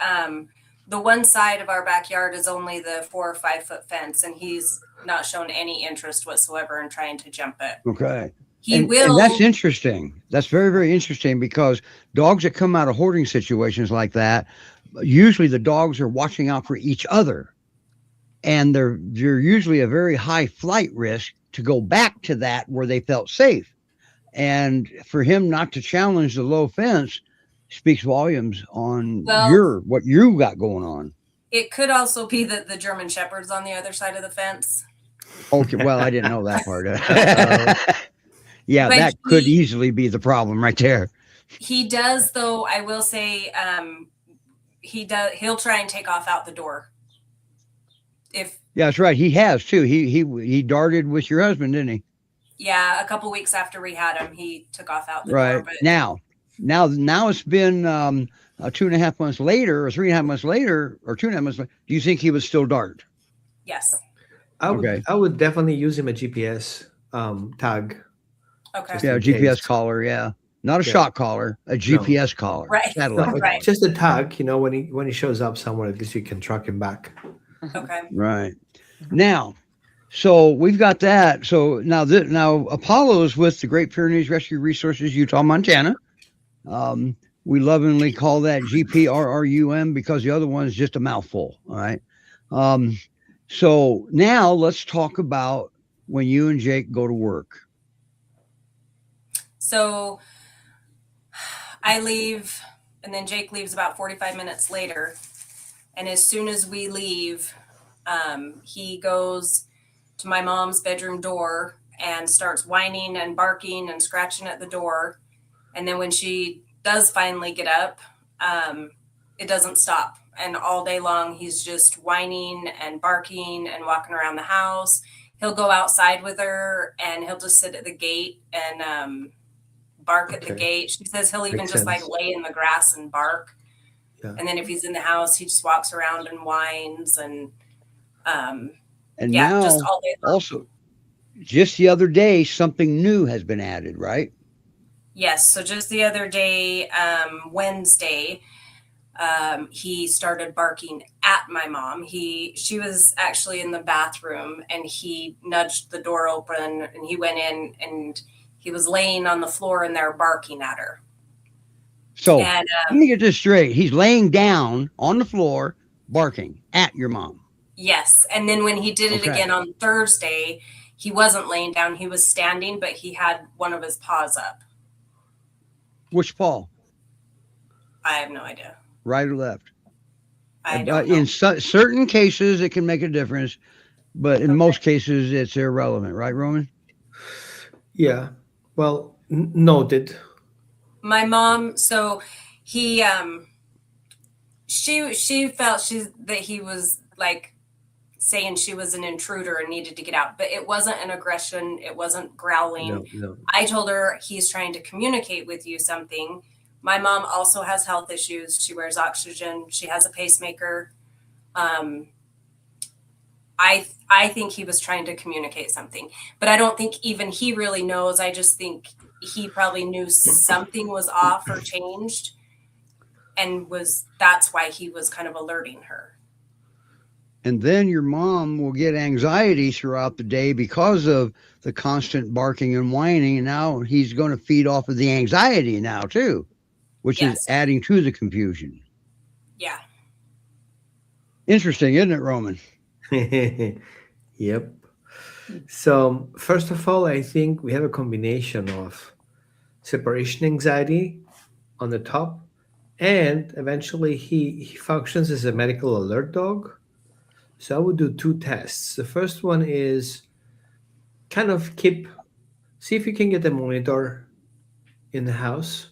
the one side of our backyard is only the 4 or 5 foot fence, and he's not shown any interest whatsoever in trying to jump it. Okay. He will. And that's interesting. That's very, very interesting, because dogs that come out of hoarding situations like that, usually the dogs are watching out for each other. And they're usually a very high flight risk to go back to that where they felt safe. And for him not to challenge the low fence speaks volumes on what you got going on. It could also be that the German Shepherd's on the other side of the fence. Okay, well, I didn't know that part. Yeah, But that could easily be the problem right there. He does, though. I will say, he'll try and take off out the door. Yeah, that's right. He has too. He darted with your husband, didn't he? Yeah, a couple weeks after we had him, he took off out the Right. door. But Now it's been 2.5 months later, or 3.5 months later, or 2.5 months later. Do you think he would still dart? yes. I would definitely use him a GPS tag. Okay. Just Yeah, a in GPS case. collar. Yeah, not a shot collar, a GPS collar. Right. Satellite. No, Right. just a tag, when he shows up somewhere, at least you can track him back. Okay. Right. Now, so we've got that. So now Apollo is with the Great Pyrenees Rescue Resources, Utah, Montana. We lovingly call that GPRRUM because the other one is just a mouthful. All right. So now let's talk about when you and Jake go to work. So I leave, and then Jake leaves about 45 minutes later. And as soon as we leave, he goes to my mom's bedroom door and starts whining and barking and scratching at the door. And then when she does finally get up, it doesn't stop. And all day long, he's just whining and barking and walking around the house. He'll go outside with her, and he'll just sit at the gate and bark at the gate. She says he'll even Makes just sense. like lay in the grass and bark. Yeah. And then if he's in the house, he just walks around and whines and And yeah, now just all day long. also, just the other day, something new has been added, right? Yes. So just the other day, Wednesday, he started barking at my mom. She was actually in the bathroom, and he nudged the door open, and he went in, and he was laying on the floor in there barking at her. So And let me get this straight. He's laying down on the floor, barking at your mom. yes. And then when he did it Okay. again on Thursday, he wasn't laying down. He was standing, but he had one of his paws up. Which paw? I have no idea. Right or left? I don't know. In certain cases, it can make a difference, but in most cases, it's irrelevant, right, Roman? Yeah. Well, noted. My mom, so he she felt that he was like saying she was an intruder and needed to get out, but it wasn't an aggression, it wasn't growling. No. I told her, he's trying to communicate with you something, My mom also has health issues. She wears oxygen. She has a pacemaker. I think he was trying to communicate something, but I don't think even he really knows. I just think he probably knew something was off or changed, and that's why he was kind of alerting her. And then your mom will get anxiety throughout the day because of the constant barking and whining. And now he's going to feed off of the anxiety now too, which is Yes. adding to the confusion. Yeah. Interesting, isn't it, Roman? Yep. So, first of all, I think we have a combination of separation anxiety on the top, and eventually he functions as a medical alert dog. So, I would do two tests. The first one is kind of see if you can get a monitor in the house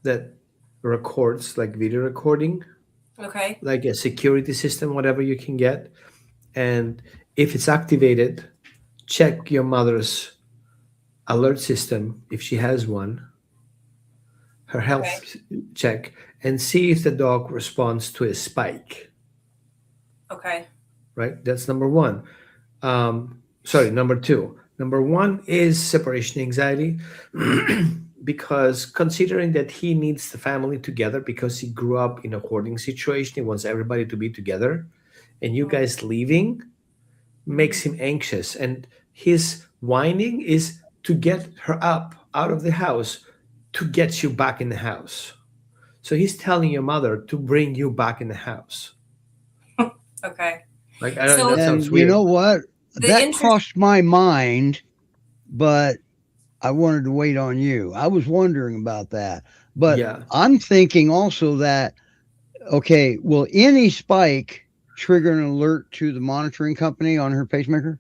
that records, like video recording, Okay. like a security system, whatever you can get. And if it's activated, check your mother's alert system if she has one, her health check, and see if the dog responds to a spike. Okay. Right? That's number one. Sorry, number two. Number one is separation anxiety. Because considering that he needs the family together because he grew up in a hoarding situation, he wants everybody to be together, and you guys leaving makes him anxious. And his whining is to get her up out of the house to get you back in the house. So he's telling your mother to bring you back in the house. Okay. Like, I don't know, So- that sounds And weird. you know what? The That interest- crossed my mind, but I wanted to wait on you. I was wondering about that. But Yeah. I'm thinking also that, okay, will any spike trigger an alert to the monitoring company on her pacemaker?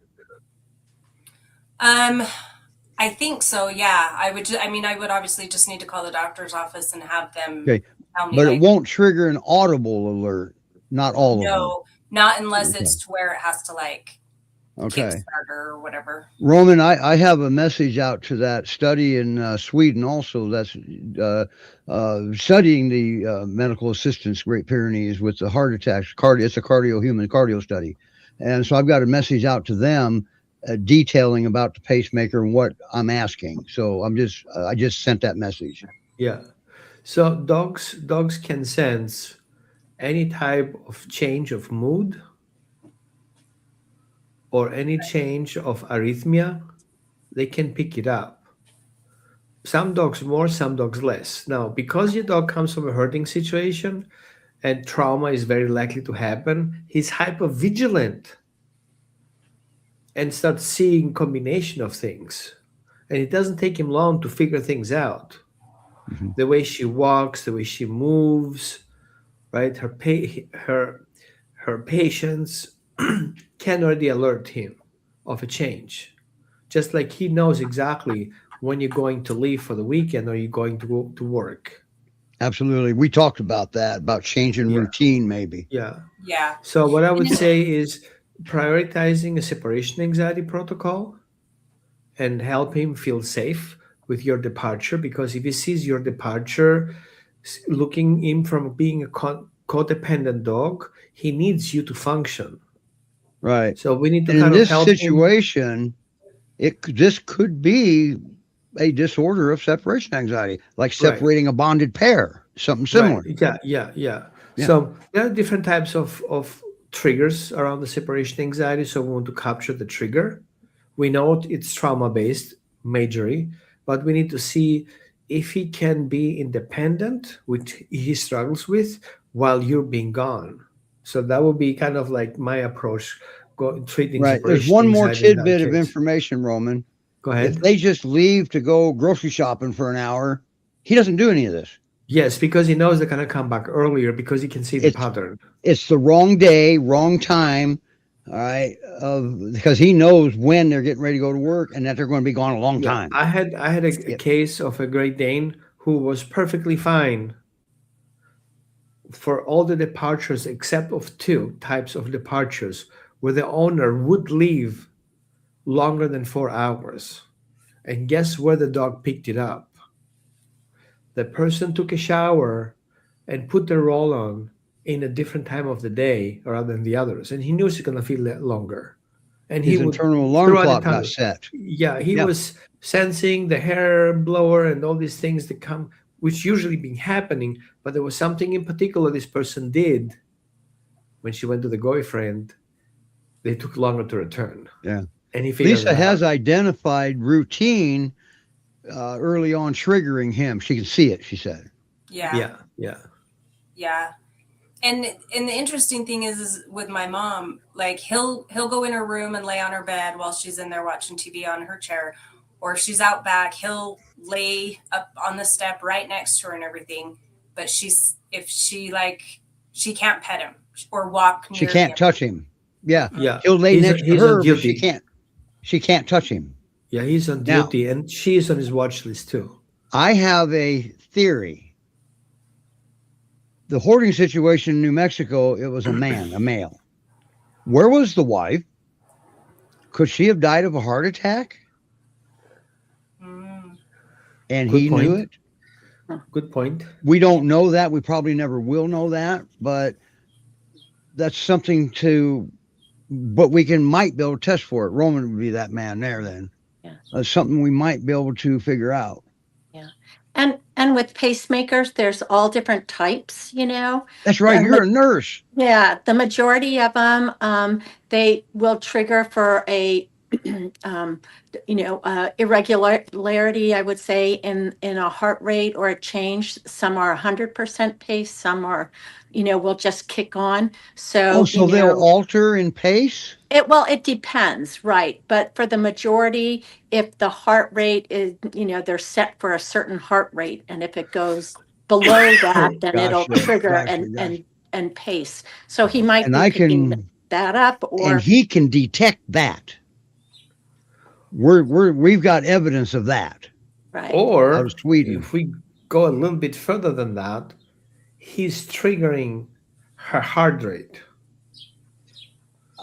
I think so. Yeah. I would obviously just need to call the doctor's office and have them Okay, tell me. But like, it won't trigger an audible alert. Not all of no, not unless Okay. it's to where it has to like them. Okay. Kickstarter or whatever. Roman, I have a message out to that study in Sweden also that's studying the medical assistance Great Pyrenees with the heart attacks. It's a human cardio study. And so I've got a message out to them detailing about the pacemaker and what I'm asking. So I just sent that message. Yeah. So dogs can sense any type of change of mood or any change of arrhythmia. They can pick it up. Some dogs more, some dogs less. Now, because your dog comes from a hurting situation and trauma is very likely to happen, he's hyper vigilant and starts seeing combination of things. And it doesn't take him long to figure things out. Mhm. The way she walks, the way she moves, right? Her patience can already alert him of a change. Just like he knows exactly when you're going to leave for the weekend or you're going to go to work. Absolutely. We talked about that, about changing Yeah. routine maybe. Yeah. Yeah. So what I would And- say is prioritizing a separation anxiety protocol and help him feel safe with your departure, because if he sees your departure looking in from being a codependent dog, he needs you to function. Right. So we need to And in kind of this help him. situation, this could be a disorder of separation anxiety, like separating a bonded pair, something similar. Right. Yeah. Yeah. So there are different types of triggers around the separation anxiety. So we want to capture the trigger. We know it's trauma based majorly, but we need to see if he can be independent, which he struggles with, while you're being gone. So that would be kind of like my approach, treating Right. There's separation one more anxiety in that tidbit of case. information, Roman. Go If ahead. they just leave to go grocery shopping for an hour, he doesn't do any of this. Yes, because he knows they're going to come back earlier because he can see the It's- pattern. It's the wrong day, wrong time. All right. Because he knows when they're getting ready to go to work and that they're going to be gone a long Yeah, time. I had a Yeah. case of a Great Dane who was perfectly fine for all the departures except of two types of departures where the owner would leave longer than 4 hours. And guess where the dog picked it up? the person took a shower and put the roll on in a different time of the day rather than the others, and he knew it's going to feel longer, and His he would internal alarm throughout the clock got time. set. Yeah, he Yeah. was sensing the hair blower and all these things that come, which usually been happening, but there was something in particular this person did when she went to the boyfriend. They took longer to return. Yeah. And he figured Lisa it has out. identified routine early on triggering him. She can see it, she said. Yeah. Yeah. And the interesting thing is with my mom, like he'll go in her room and lay on her bed while she's in there watching TV on her chair, or if she's out back, he'll lay up on the step right next to her and everything. But she can't pet him or walk near She can't him. touch him. Yeah. Yeah. He'll lay next to he's on her, but duty. she can't touch him. Yeah, he's on Now- duty, and she's on his watch list too. I have a theory. The hoarding situation in New Mexico, it was a male. Where was the wife? Could she have died of a heart attack? Mm. And Good he knew point. it? Good point. We don't know that. We probably never will know that, but that's something but we might be able to test for it. Roman would be that man there then. Yeah. That's something we might be able to figure out. And with pacemakers, there's all different types, That's right. And You're a nurse. Yeah, the majority of them, they will trigger for a, irregularity, I would say, in a heart rate or a change. Some are 100% pace, some are, will just kick on. So, So they'll alter in pace? it depends, right? But for the majority, if the heart rate is, they're set for a certain heart rate, and if it goes below that, then it'll Gotcha, trigger gotcha. and pace. So he might And be I picking can, that up, or and he can detect that. We've got evidence of that. right. Out Or of Sweden. if we go a little bit further than that, he's triggering her heart rate.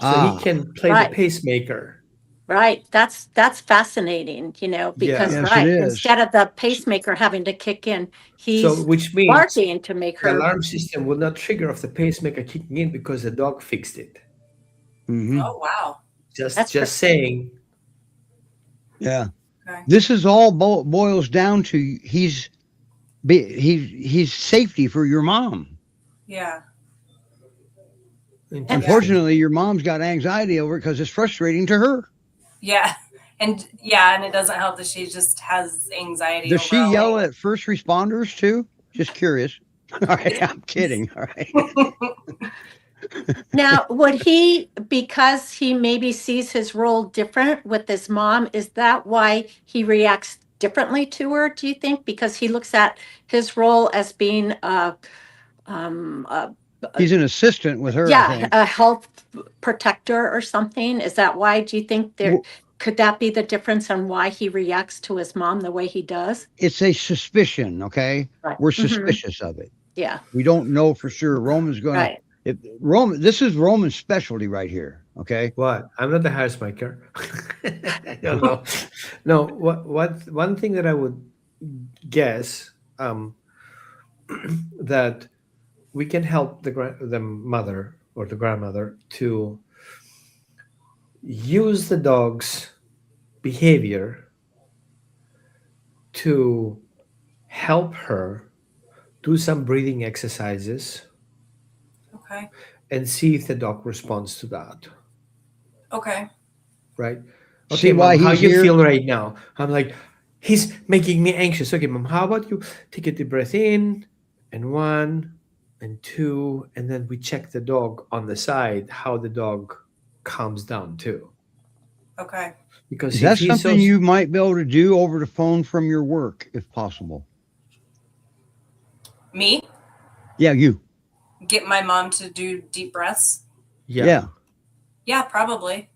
So he can play Right. the pacemaker. Right. That's fascinating, because Yes, it right, is. instead of the pacemaker having to kick in, he's So which means barking to make the her. alarm system will not trigger of the pacemaker kicking in because the dog fixed it. Mhm. Oh wow. That's Just saying. Yeah. Okay. This is all boils down to he's safety for your mom. Yeah. Interesting. Unfortunately, your mom's got anxiety over it because it's frustrating to her. Yeah. And it doesn't help that she just has anxiety. Does she overall. yell at first responders too? Just curious. All right, I'm kidding. All right. Now, would he, because he maybe sees his role different with his mom, is that why he reacts differently to her, do you think? Because he looks at his role as being He's an assistant with her. I yeah, think. a health protector or something. Is that why? Do you think could that be the difference on why he reacts to his mom the way he does? It's a suspicion. Okay, Right. we're Mhm. suspicious of it. Yeah. We don't know for sure. Roman's going Right. to. This is Roman's specialty right here. Okay. What? I'm not the housemaker. No. No. What? One thing that I would guess that we can help the mother or the grandmother to use the dog's behavior to help her do some breathing exercises Okay. and see if the dog responds to that. Okay. Right? See Okay, why Mom, how he's you here? feel right now? I'm like, he's making me anxious. Okay, Mom, how about you take a deep breath in, and 1 and 2, and then we check the dog on the side, how the dog calms down too. Okay. Because Is if that he's something you might be able to do over the phone from your work, if possible? Me? Yeah, you. Get my mom to do deep breaths? yeah. Yeah, probably.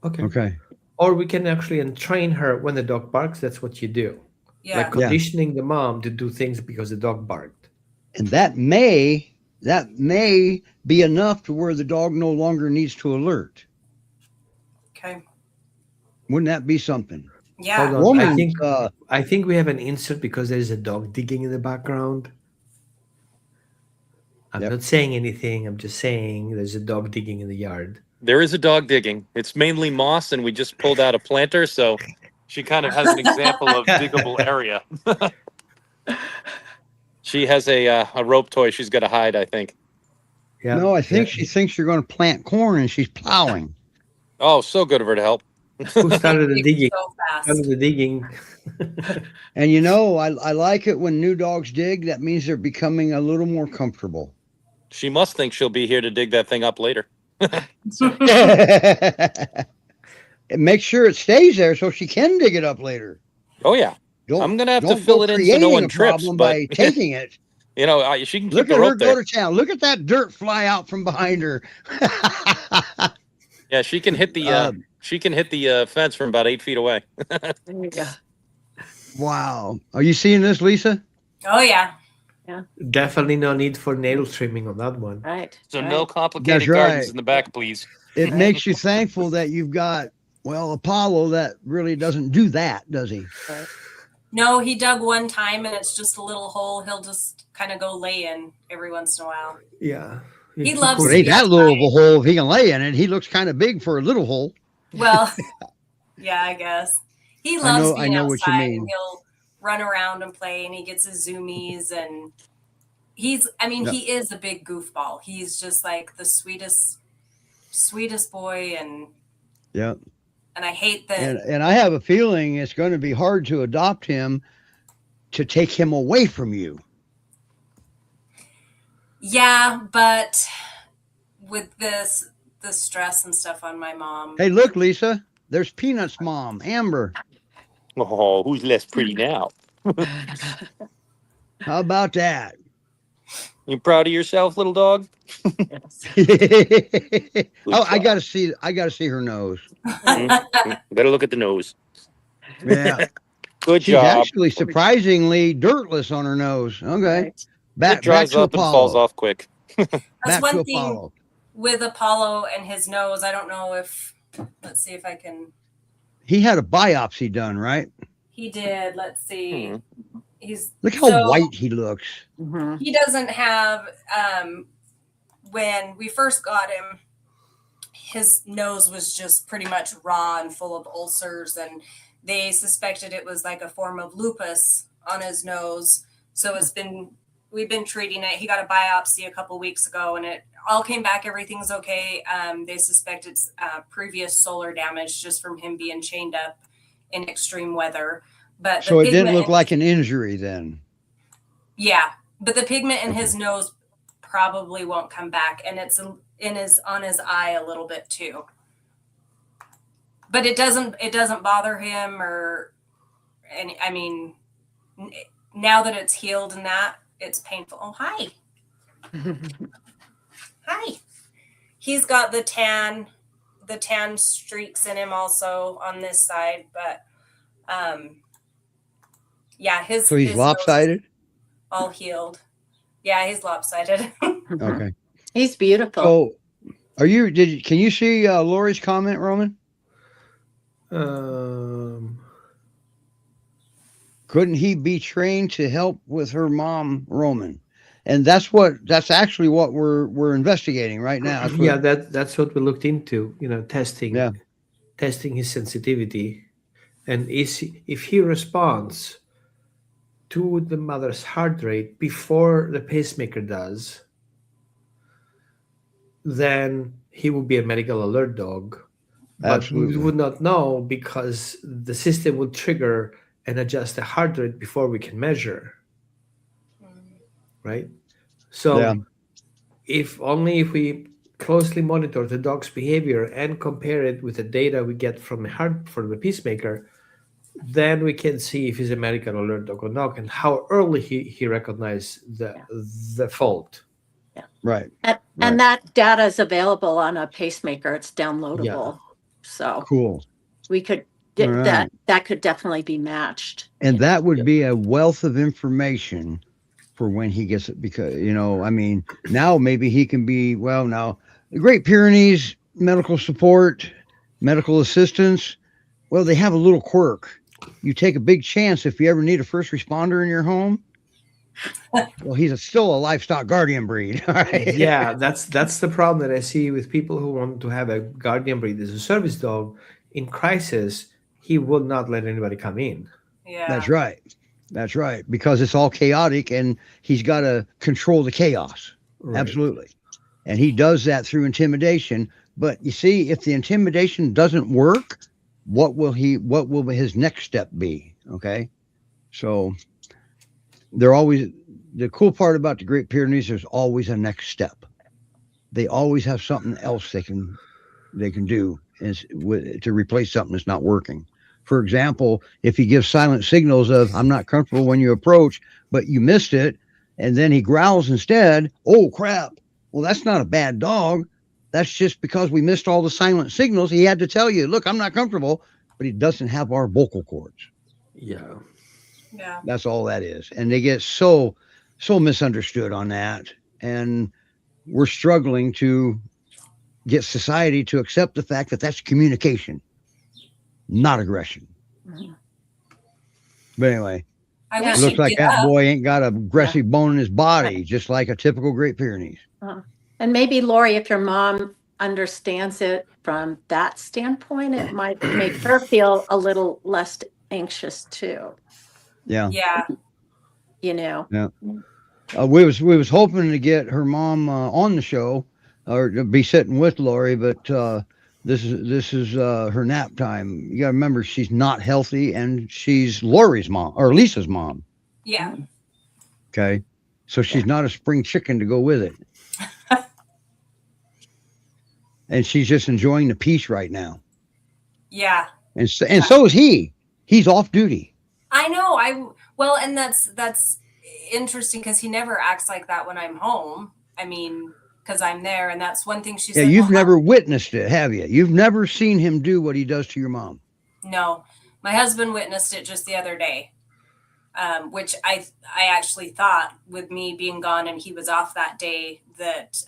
Okay. Okay. Or we can actually train her when the dog barks. That's what you do. Yeah. Like conditioning the mom to do things because the dog barked. And that may be enough to where the dog no longer needs to alert. Okay. Wouldn't that be something? Yeah. Hold on. Woman's, I think we have an insert because there's a dog digging in the background. I'm Yep. not saying anything. I'm just saying there's a dog digging in the yard. There is a dog digging. It's mainly moss, and we just pulled out a planter, so she kind of has an example of diggable area. She has a rope toy she's got to hide, I think. Yeah. no, I think yeah. she thinks you're going to plant corn and she's plowing. Oh, so good of her to help. Who started the They digging? so fast. Started the digging. And you know, I like it when new dogs dig. That means they're becoming a little more comfortable. She must think she'll be here to dig that thing up later. Make sure it stays there so she can dig it up later. Oh, yeah. Don't, I'm going to have to don't fill go it in so no creating one a trips. problem But, by taking it. you know, she can keep Look the at her rope go there. to town. Look at that dirt fly out from behind her. Yeah, she can hit the fence from about 8 feet away. Yeah. Wow. Are you seeing this, Lisa? Oh yeah. Definitely no need for nail trimming on that one. Right. So right. no complicated That's gardens right. in the back, please. It makes you thankful that you've got, well, Apollo that really doesn't do that, does he? Right. No, he dug one time and it's just a little hole. He'll just kind of go lay in every once in a while. Yeah. He loves Well, to it ain't be that little of outside. a hole if he can lay in it. He looks kind of big for a little hole. Well, yeah, I guess. He loves I being know what you outside mean. and he'll run around and play and he gets his zoomies and he is a big goofball. He's just like the sweetest boy and Yeah. I hate that. And I have a feeling it's going to be hard to adopt him to take him away from you. Yeah, but with the stress and stuff on my mom. Hey, look, Lisa, there's Peanut's mom, Amber. Oh, who's less pretty now? How about that? You proud of yourself, little dog? Oh, I got to see her nose. Better look at the nose. Yeah. Good She's job. actually surprisingly dirtless on her nose. Okay. Right. Back It dries to up and falls Apollo. off quick. That's Back to one thing Apollo. with Apollo and his nose. I don't know if let's see if I can. He had a biopsy done, right? He did. Let's see. Hmm. He's Look how white he looks. Mhm. He doesn't have. When we first got him, his nose was just pretty much raw and full of ulcers, and they suspected it was like a form of lupus on his nose. So we've been treating it. He got a biopsy a couple weeks ago, and it all came back. Everything's okay. They suspected previous solar damage just from him being chained up in extreme weather. But So the it didn't pigment look like an injury then. Yeah, but the pigment in his nose probably won't come back, and it's on his eye a little bit too. But it doesn't bother him now that it's healed and that it's painful. Oh, hi. Hi. He's got the tan streaks in him also on this side, but yeah, So he's his nose is lopsided? all healed. Yeah, he's lopsided. Okay. He's beautiful. So can you see Lori's comment, Roman? Couldn't he be trained to help with her mom, Roman? And that's actually what we're investigating right now. That's what- Yeah, that's what we looked into. Testing his sensitivity, and if he responds to the mother's heart rate before the pacemaker does, then he would be a medical alert dog. But Absolutely. we would not know because the system would trigger and adjust the heart rate before we can measure. Right? So Yeah. if we closely monitor the dog's behavior and compare it with the data we get from the pacemaker, then we can see if he's a medical alert dog or not, and how early he recognized the fault. Right. And that data is available on a pacemaker. It's downloadable. So Cool. we could All right. that could definitely be matched. And that would be a wealth of information for when he gets it, because, now maybe he can be, now the Great Pyrenees medical support, medical assistance, they have a little quirk. you take a big chance if you ever need a first responder in your home. Well, he's still a livestock guardian breed. All right. Yeah, that's the problem that I see with people who want to have a guardian breed as a service dog. In crisis, he will not let anybody come in. Yeah. That's right. That's right. Because it's all chaotic and he's got to control the chaos. Right. Absolutely. And he does that through intimidation. But you see, if the intimidation doesn't work, what will his next step be? Okay. So the cool part about the Great Pyrenees, there's always a next step. They always have something else they can do to replace something that's not working. For example, if he gives silent signals of "I'm not comfortable" when you approach, but you missed it, and then he growls instead, oh crap. Well, that's not a bad dog. That's just because we missed all the silent signals. He had to tell you, look, I'm not comfortable, but he doesn't have our vocal cords. Yeah. Yeah. That's all that is. And they get so misunderstood on that. And we're struggling to get society to accept the fact that that's communication, not aggression. Mhm. But anyway, I Yeah. wish it looks he'd like get that up. boy ain't got a aggressive bone in his body, just like a typical Great Pyrenees. And maybe Lori, if your mom understands it from that standpoint, it might make her feel a little less anxious too, Yeah. Yeah. you know? We was hoping to get her mom on the show or to be sitting with Lori, but this is her nap time. You gotta remember she's not healthy and she's Lori's mom or Lisa's mom. Yeah. Okay. So she's not a spring chicken to go with it. And she's just enjoying the peace right now. Yeah. And so is he. He's off duty. I know. Well, and that's interesting because he never acts like that when I'm home. I mean, because I'm there, and that's one thing she Yeah, said. you've well, never witnessed it, have you? You've never seen him do what he does to your mom. No, my husband witnessed it just the other day, which I actually thought with me being gone and he was off that day that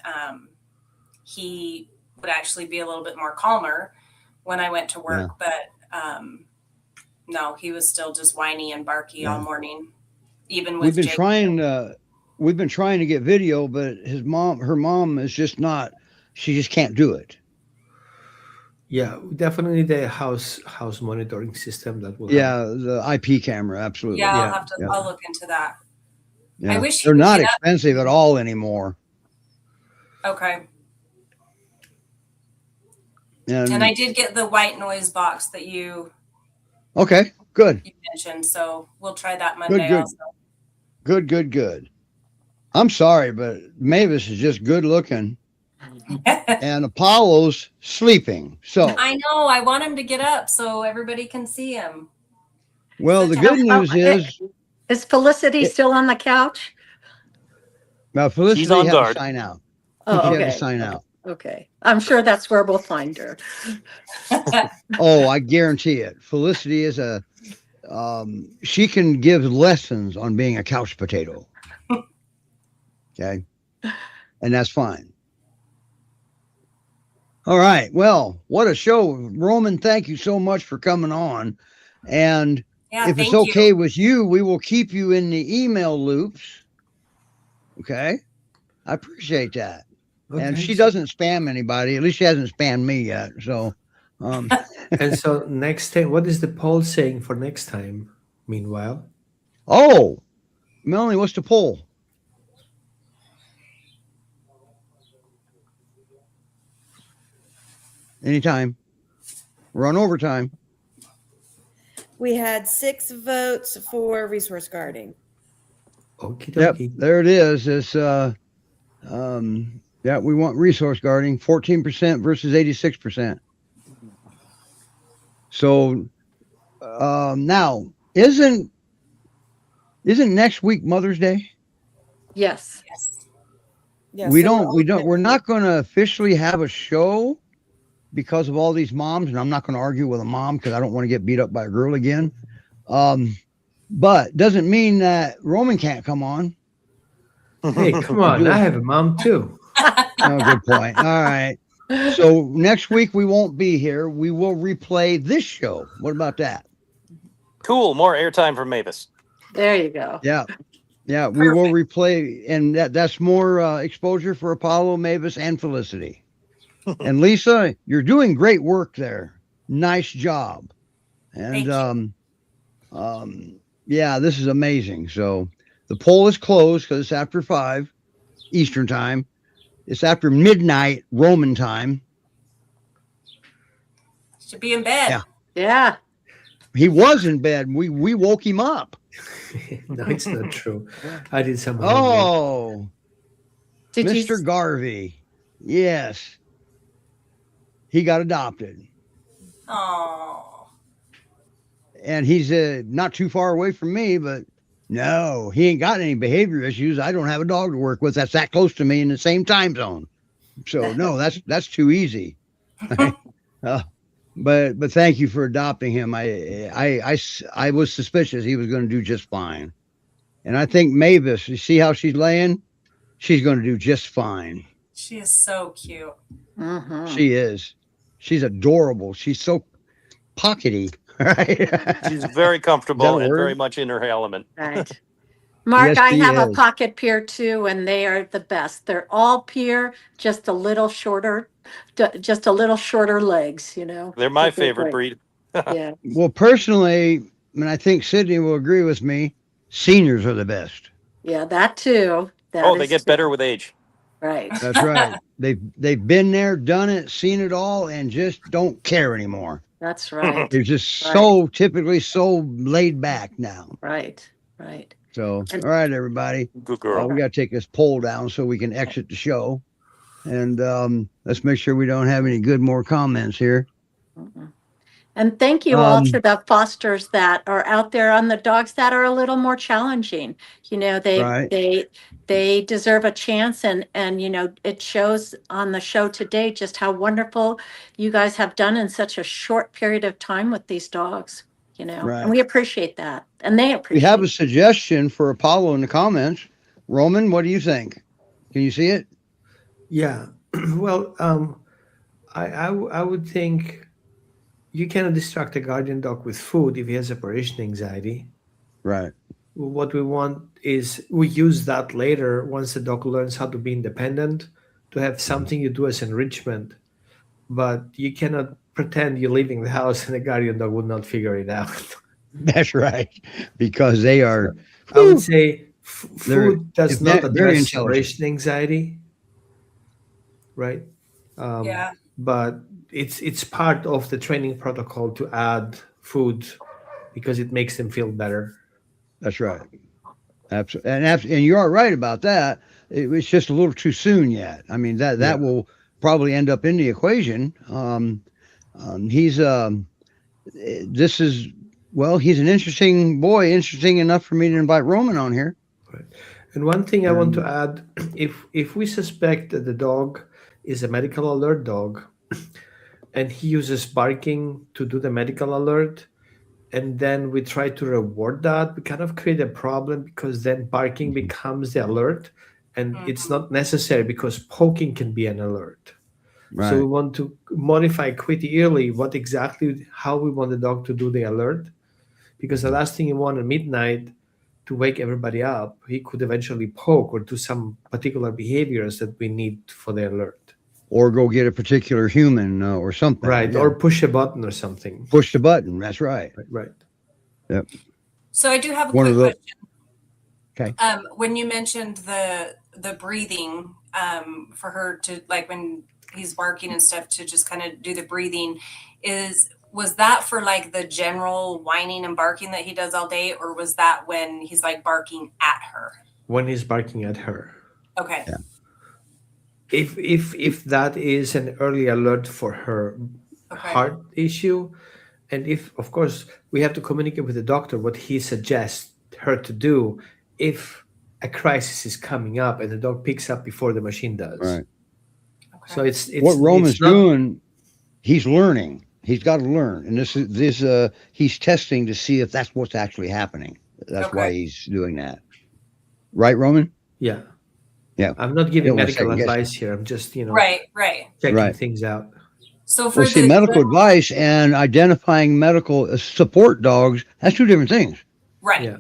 he would actually be a little bit more calmer when I went to work, but no, he was still just whiny and barky all morning, even with We've been trying to get video, but her mom is just not. She just can't do it. Yeah, definitely the house monitoring system that will. Yeah, the IP camera, absolutely. Yeah, Yeah. I'll look into that. Yeah. I wish he they're would not get up. expensive at all anymore. Okay. And I did get the white noise box that you okay, good. mentioned, so we'll try that Monday good. also. Good. I'm sorry, but Mavis is just good looking, and Apollo's sleeping. So, I know. I want him to get up so everybody can see him. well, the good news Is Felicity still on the couch? Felicity She's on had guard. to sign out. Oh, She had to okay. sign out. Okay. I'm sure that's where we'll find her. Oh, I guarantee it. Felicity is she can give lessons on being a couch potato. Okay. And that's fine. All right. Well, what a show. Roman, thank you so much for coming on. And Yeah, if thank it's okay you. with you, we will keep you in the email loops. Okay. I appreciate that. And Okay. she doesn't spam anybody. At least she hasn't spammed me yet. So, And so next time, what is the poll saying for next time? Meanwhile, oh, Melanie, what's the poll? Anytime. We're on overtime. We had 6 votes for resource guarding. okie Yep, dokie. there it is. It's yeah, we want resource guarding, 14% versus 86%. So now isn't next week Mother's Day? Yes. Yes. Yeah, we're so not going to officially have a show because of all these moms, and I'm not going to argue with a mom because I don't want to get beat up by a girl again. But doesn't mean that Roman can't come on. Hey, come on! I have a mom too. Oh, good point. All right. So next week we won't be here. We will replay this show. What about that? Cool. More airtime for Mavis. There you go. Yeah. Yeah. We will replay, and that's more exposure for Apollo, Mavis, and Felicity. And Lisa, you're doing great work there. Nice job. And Thank you. yeah, this is amazing. So the poll is closed because it's after 5 Eastern time. It's after midnight Roman time. Should be in bed. Yeah. Yeah. He was in bed. We woke him up. No, it's not true. I did some homework. Oh, Did Mr. you? Garvey. Yes. He got adopted. Oh. And he's not too far away from me, but no, he ain't got any behavior issues. I don't have a dog to work with that's that close to me in the same time zone. So no, that's too easy. But thank you for adopting him. I was suspicious he was going to do just fine. And I think Mavis, you see how she's laying? She's going to do just fine. She is so cute. Mhm. She is. She's adorable. She's so pockety. Right? She's very comfortable Is that a and word? very much in her element. Right. Mark, Yes, I she have a is. pocket pier too, and they are the best. They're all pier, just a little shorter, just a little shorter legs, you know. They're my But they're favorite great. breed. Yeah. Well, personally, and I think Sydney will agree with me, seniors are the best. Yeah, that too. That Oh, they is get too. better with age. Right. That's right. They've been there, done it, seen it all, and just don't care anymore. That's right. They're just so typically so laid back now. Right. Right. So, all right, everybody. Good girl. We got to take this poll down so we can exit the show. And let's make sure we don't have any more comments here. Mhm. And thank you all Um, to the fosters that are out there on the dogs that are a little more challenging. You know, Right. they deserve a chance, and you know, it shows on the show today just how wonderful you guys have done in such a short period of time with these dogs, you know. Right. And we appreciate that. And they We appreciate have a it. suggestion for Apollo in the comments. Roman, what do you think? Can you see it? Yeah. Well, I would think you cannot distract a guardian dog with food if he has separation anxiety. Right. What we want is we use that later once the dog learns how to be independent to have something you do as enrichment. But you cannot pretend you're leaving the house and the guardian dog would not figure it out. That's right. Because they are, I would say They're food does ve- not very address intelligent. separation anxiety, right? Yeah. But it's part of the training protocol to add food because it makes them feel better. that's right. Absolutely. And you are right about that. It's just a little too soon yet. I mean, that Yeah. will probably end up in the equation. He's he's an interesting boy, interesting enough for me to invite Roman on here. And one thing I want to add, if we suspect that the dog is a medical alert dog and he uses barking to do the medical alert, and then we try to reward that, we kind of create a problem because then barking becomes the alert, and it's not necessary because poking can be an alert. Right. So we want to modify pretty early how we want the dog to do the alert, because the last thing you want at midnight to wake everybody up, he could eventually poke or do some particular behaviors that we need for the alert. Or go get a particular human or something. Right. Yeah. Or push a button or something. Push the button. That's right. Right. Yep. So I do have a One of quick those- question. Okay. When you mentioned the breathing, for her to, like, when he's barking and stuff, to just kind of do the breathing, was that for like the general whining and barking that he does all day, or was that when he's like barking at her? When he's barking at her. Okay. Yeah. If that is an early alert for her Okay. heart issue, and if, of course, we have to communicate with the doctor what he suggests her to do if a crisis is coming up and the dog picks up before the machine does. Right. Okay. So it's What Roman's it's not- doing, he's learning. He's got to learn. And he's testing to see if that's what's actually happening. That's why Okay. he's doing that. Right, Roman? Yeah. Yeah. I'm not giving Don't wanna medical second guess. advice here. I'm just, Right. checking Right. things out. So Well, for see, the medical advice and identifying medical support dogs, that's two different things. right. Yeah.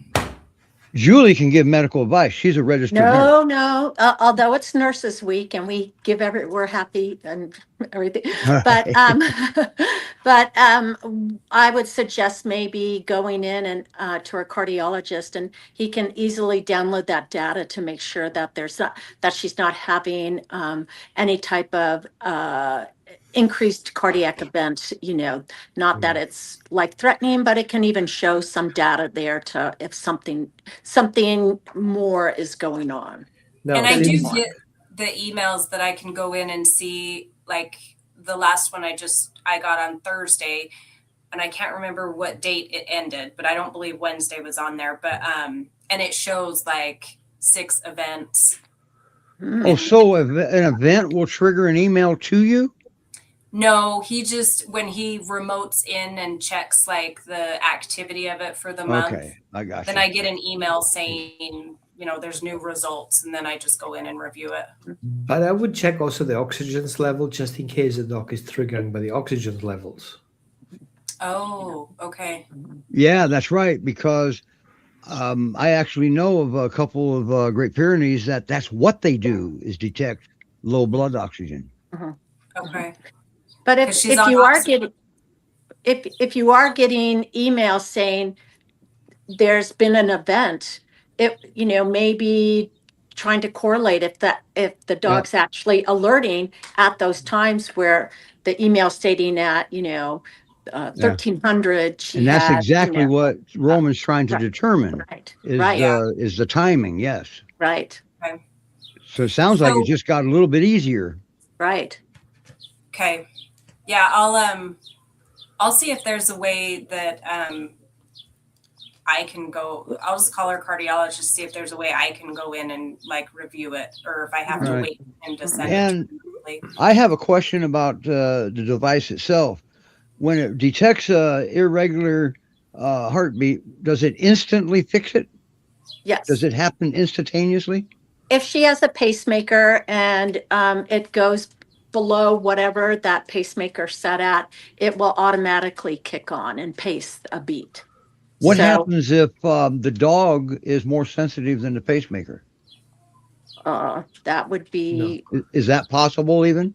Julie can give medical advice. She's a registered nurse. No. Although it's Nurses Week and we're happy and everything, but but I would suggest maybe going in and to a cardiologist, and he can easily download that data to make sure that that she's not having any type of increased cardiac event. Not that it's like threatening, but it can even show some data there to if something more is going on. Now, And I Than do since, one. get the emails that I can go in and see, like the last one I got on Thursday, and I can't remember what date it ended, but I don't believe Wednesday was on there. But and it shows like 6 events. Oh, so an event will trigger an email to you? No, he just when he remotes in and checks like the activity of it for the month, Okay, I got then you. I get an email saying, there's new results, and then I just go in and review it. but I would check also the oxygen level just in case the dog is triggering by the oxygen levels. Oh, okay. Yeah, that's right. Because I actually know of a couple of Great Pyrenees that's what they do is detect low blood oxygen. Okay. But 'Cause if she's if on you are oxygen. getting if you are getting emails saying there's been an event, maybe trying to correlate if the dog's actually alerting at those times where the email stating at 1300 she And that's had exactly what Roman's trying to right, determine right, is right, is the timing. Yes. right, Okay. So it sounds like it So- just got a little bit easier. right. Okay. Yeah, I'll see if there's a way that I can go. I'll just call our cardiologist, see if there's a way I can go in and like review it, or if I have to Right. wait for him to send And it to me. I have a question about the device itself. When it detects a irregular heartbeat, does it instantly fix it? Yes. Does it happen instantaneously? If she has a pacemaker and it goes below whatever that pacemaker set at, it will automatically kick on and pace a beat. What So, happens if the dog is more sensitive than the pacemaker? that would be, Is that possible even?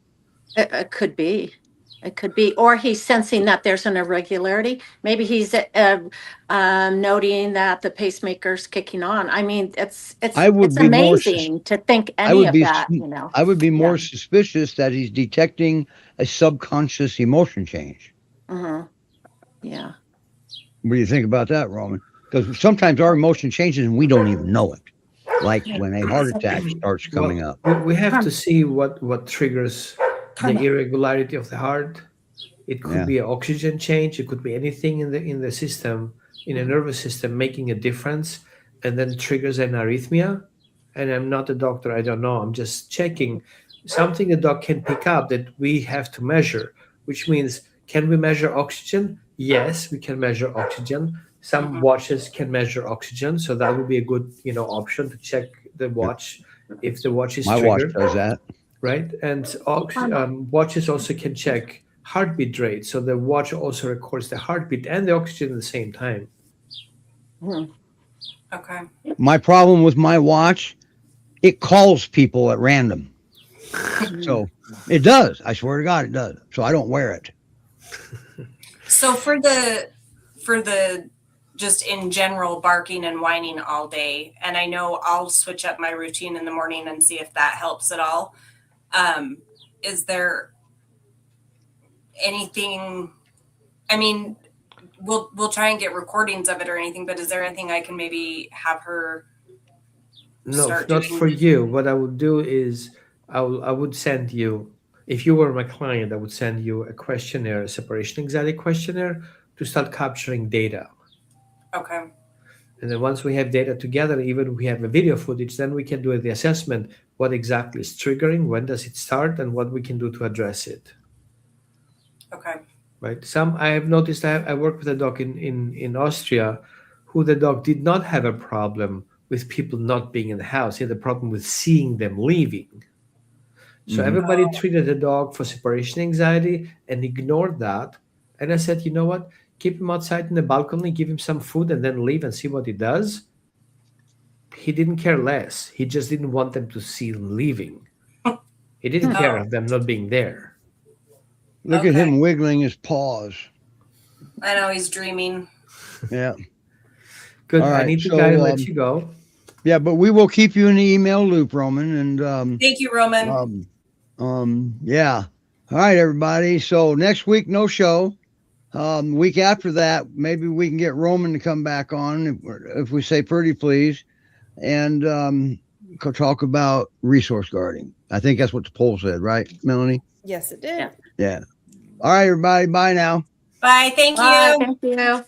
it could be. It could be, or he's sensing that there's an irregularity. Maybe he's noting that the pacemaker's kicking on. I mean, it's I would it's be more amazing to think I any would of be that, I would be more Yeah. suspicious that he's detecting a subconscious emotion change. Mhm. Yeah. What do you think about that, Roman? Because sometimes our emotion changes and we don't even know it. Like when a heart attack starts coming up. We have to see what triggers the irregularity of the heart. It could Yeah. be an oxygen change. It could be anything in the system, in the nervous system, making a difference, and then triggers an arrhythmia. And I'm not a doctor. I don't know. I'm just checking something a dog can pick up that we have to measure. Which means, can we measure oxygen? Yes, we can measure oxygen. Some watches can measure oxygen, so that would be a good option to check the watch if the watch is My watch triggered. does that. Right, and watches also can check heartbeat rate, so the watch also records the heartbeat and the oxygen at the same time. Okay. My problem with my watch, it calls people at random. So it does. I swear to God, it does. So I don't wear it. So for the just in general barking and whining all day, and I know I'll switch up my routine in the morning and see if that helps at all. Is there anything? I mean, we'll try and get recordings of it or anything, but is there anything I can maybe have her No, start not doing? for you. What I would do is I would send you, if you were my client, I would send you a questionnaire, a separation anxiety questionnaire to start capturing data. Okay. And then once we have data together, even if we have a video footage, then we can do the assessment. What exactly is triggering? When does it start? And what we can do to address it. Okay. Right. I have noticed I worked with a dog in Austria who the dog did not have a problem with people not being in the house. He had a problem with seeing them leaving. So Mhm. everybody Oh. treated the dog for separation anxiety and ignored that. And I said, you know what? Keep him outside in the balcony, give him some food, and then leave and see what he does. He didn't care less. He just didn't want them to see him leaving. He didn't care Oh. of them not being there. Look at Okay. him wiggling his paws. I know he's dreaming. Yeah. Good. All I right, need to so, let you go. Yeah, but we will keep you in the email loop, Roman. And Thank you, Roman. yeah. All right, everybody. So next week, no show. Week after that, maybe we can get Roman to come back on if we say pretty please, and talk about resource guarding. I think that's what the poll said, right, Melanie? Yes, it did. Yeah. Yeah. All right, everybody. Bye now. Bye. Thank Bye. you. Thank you.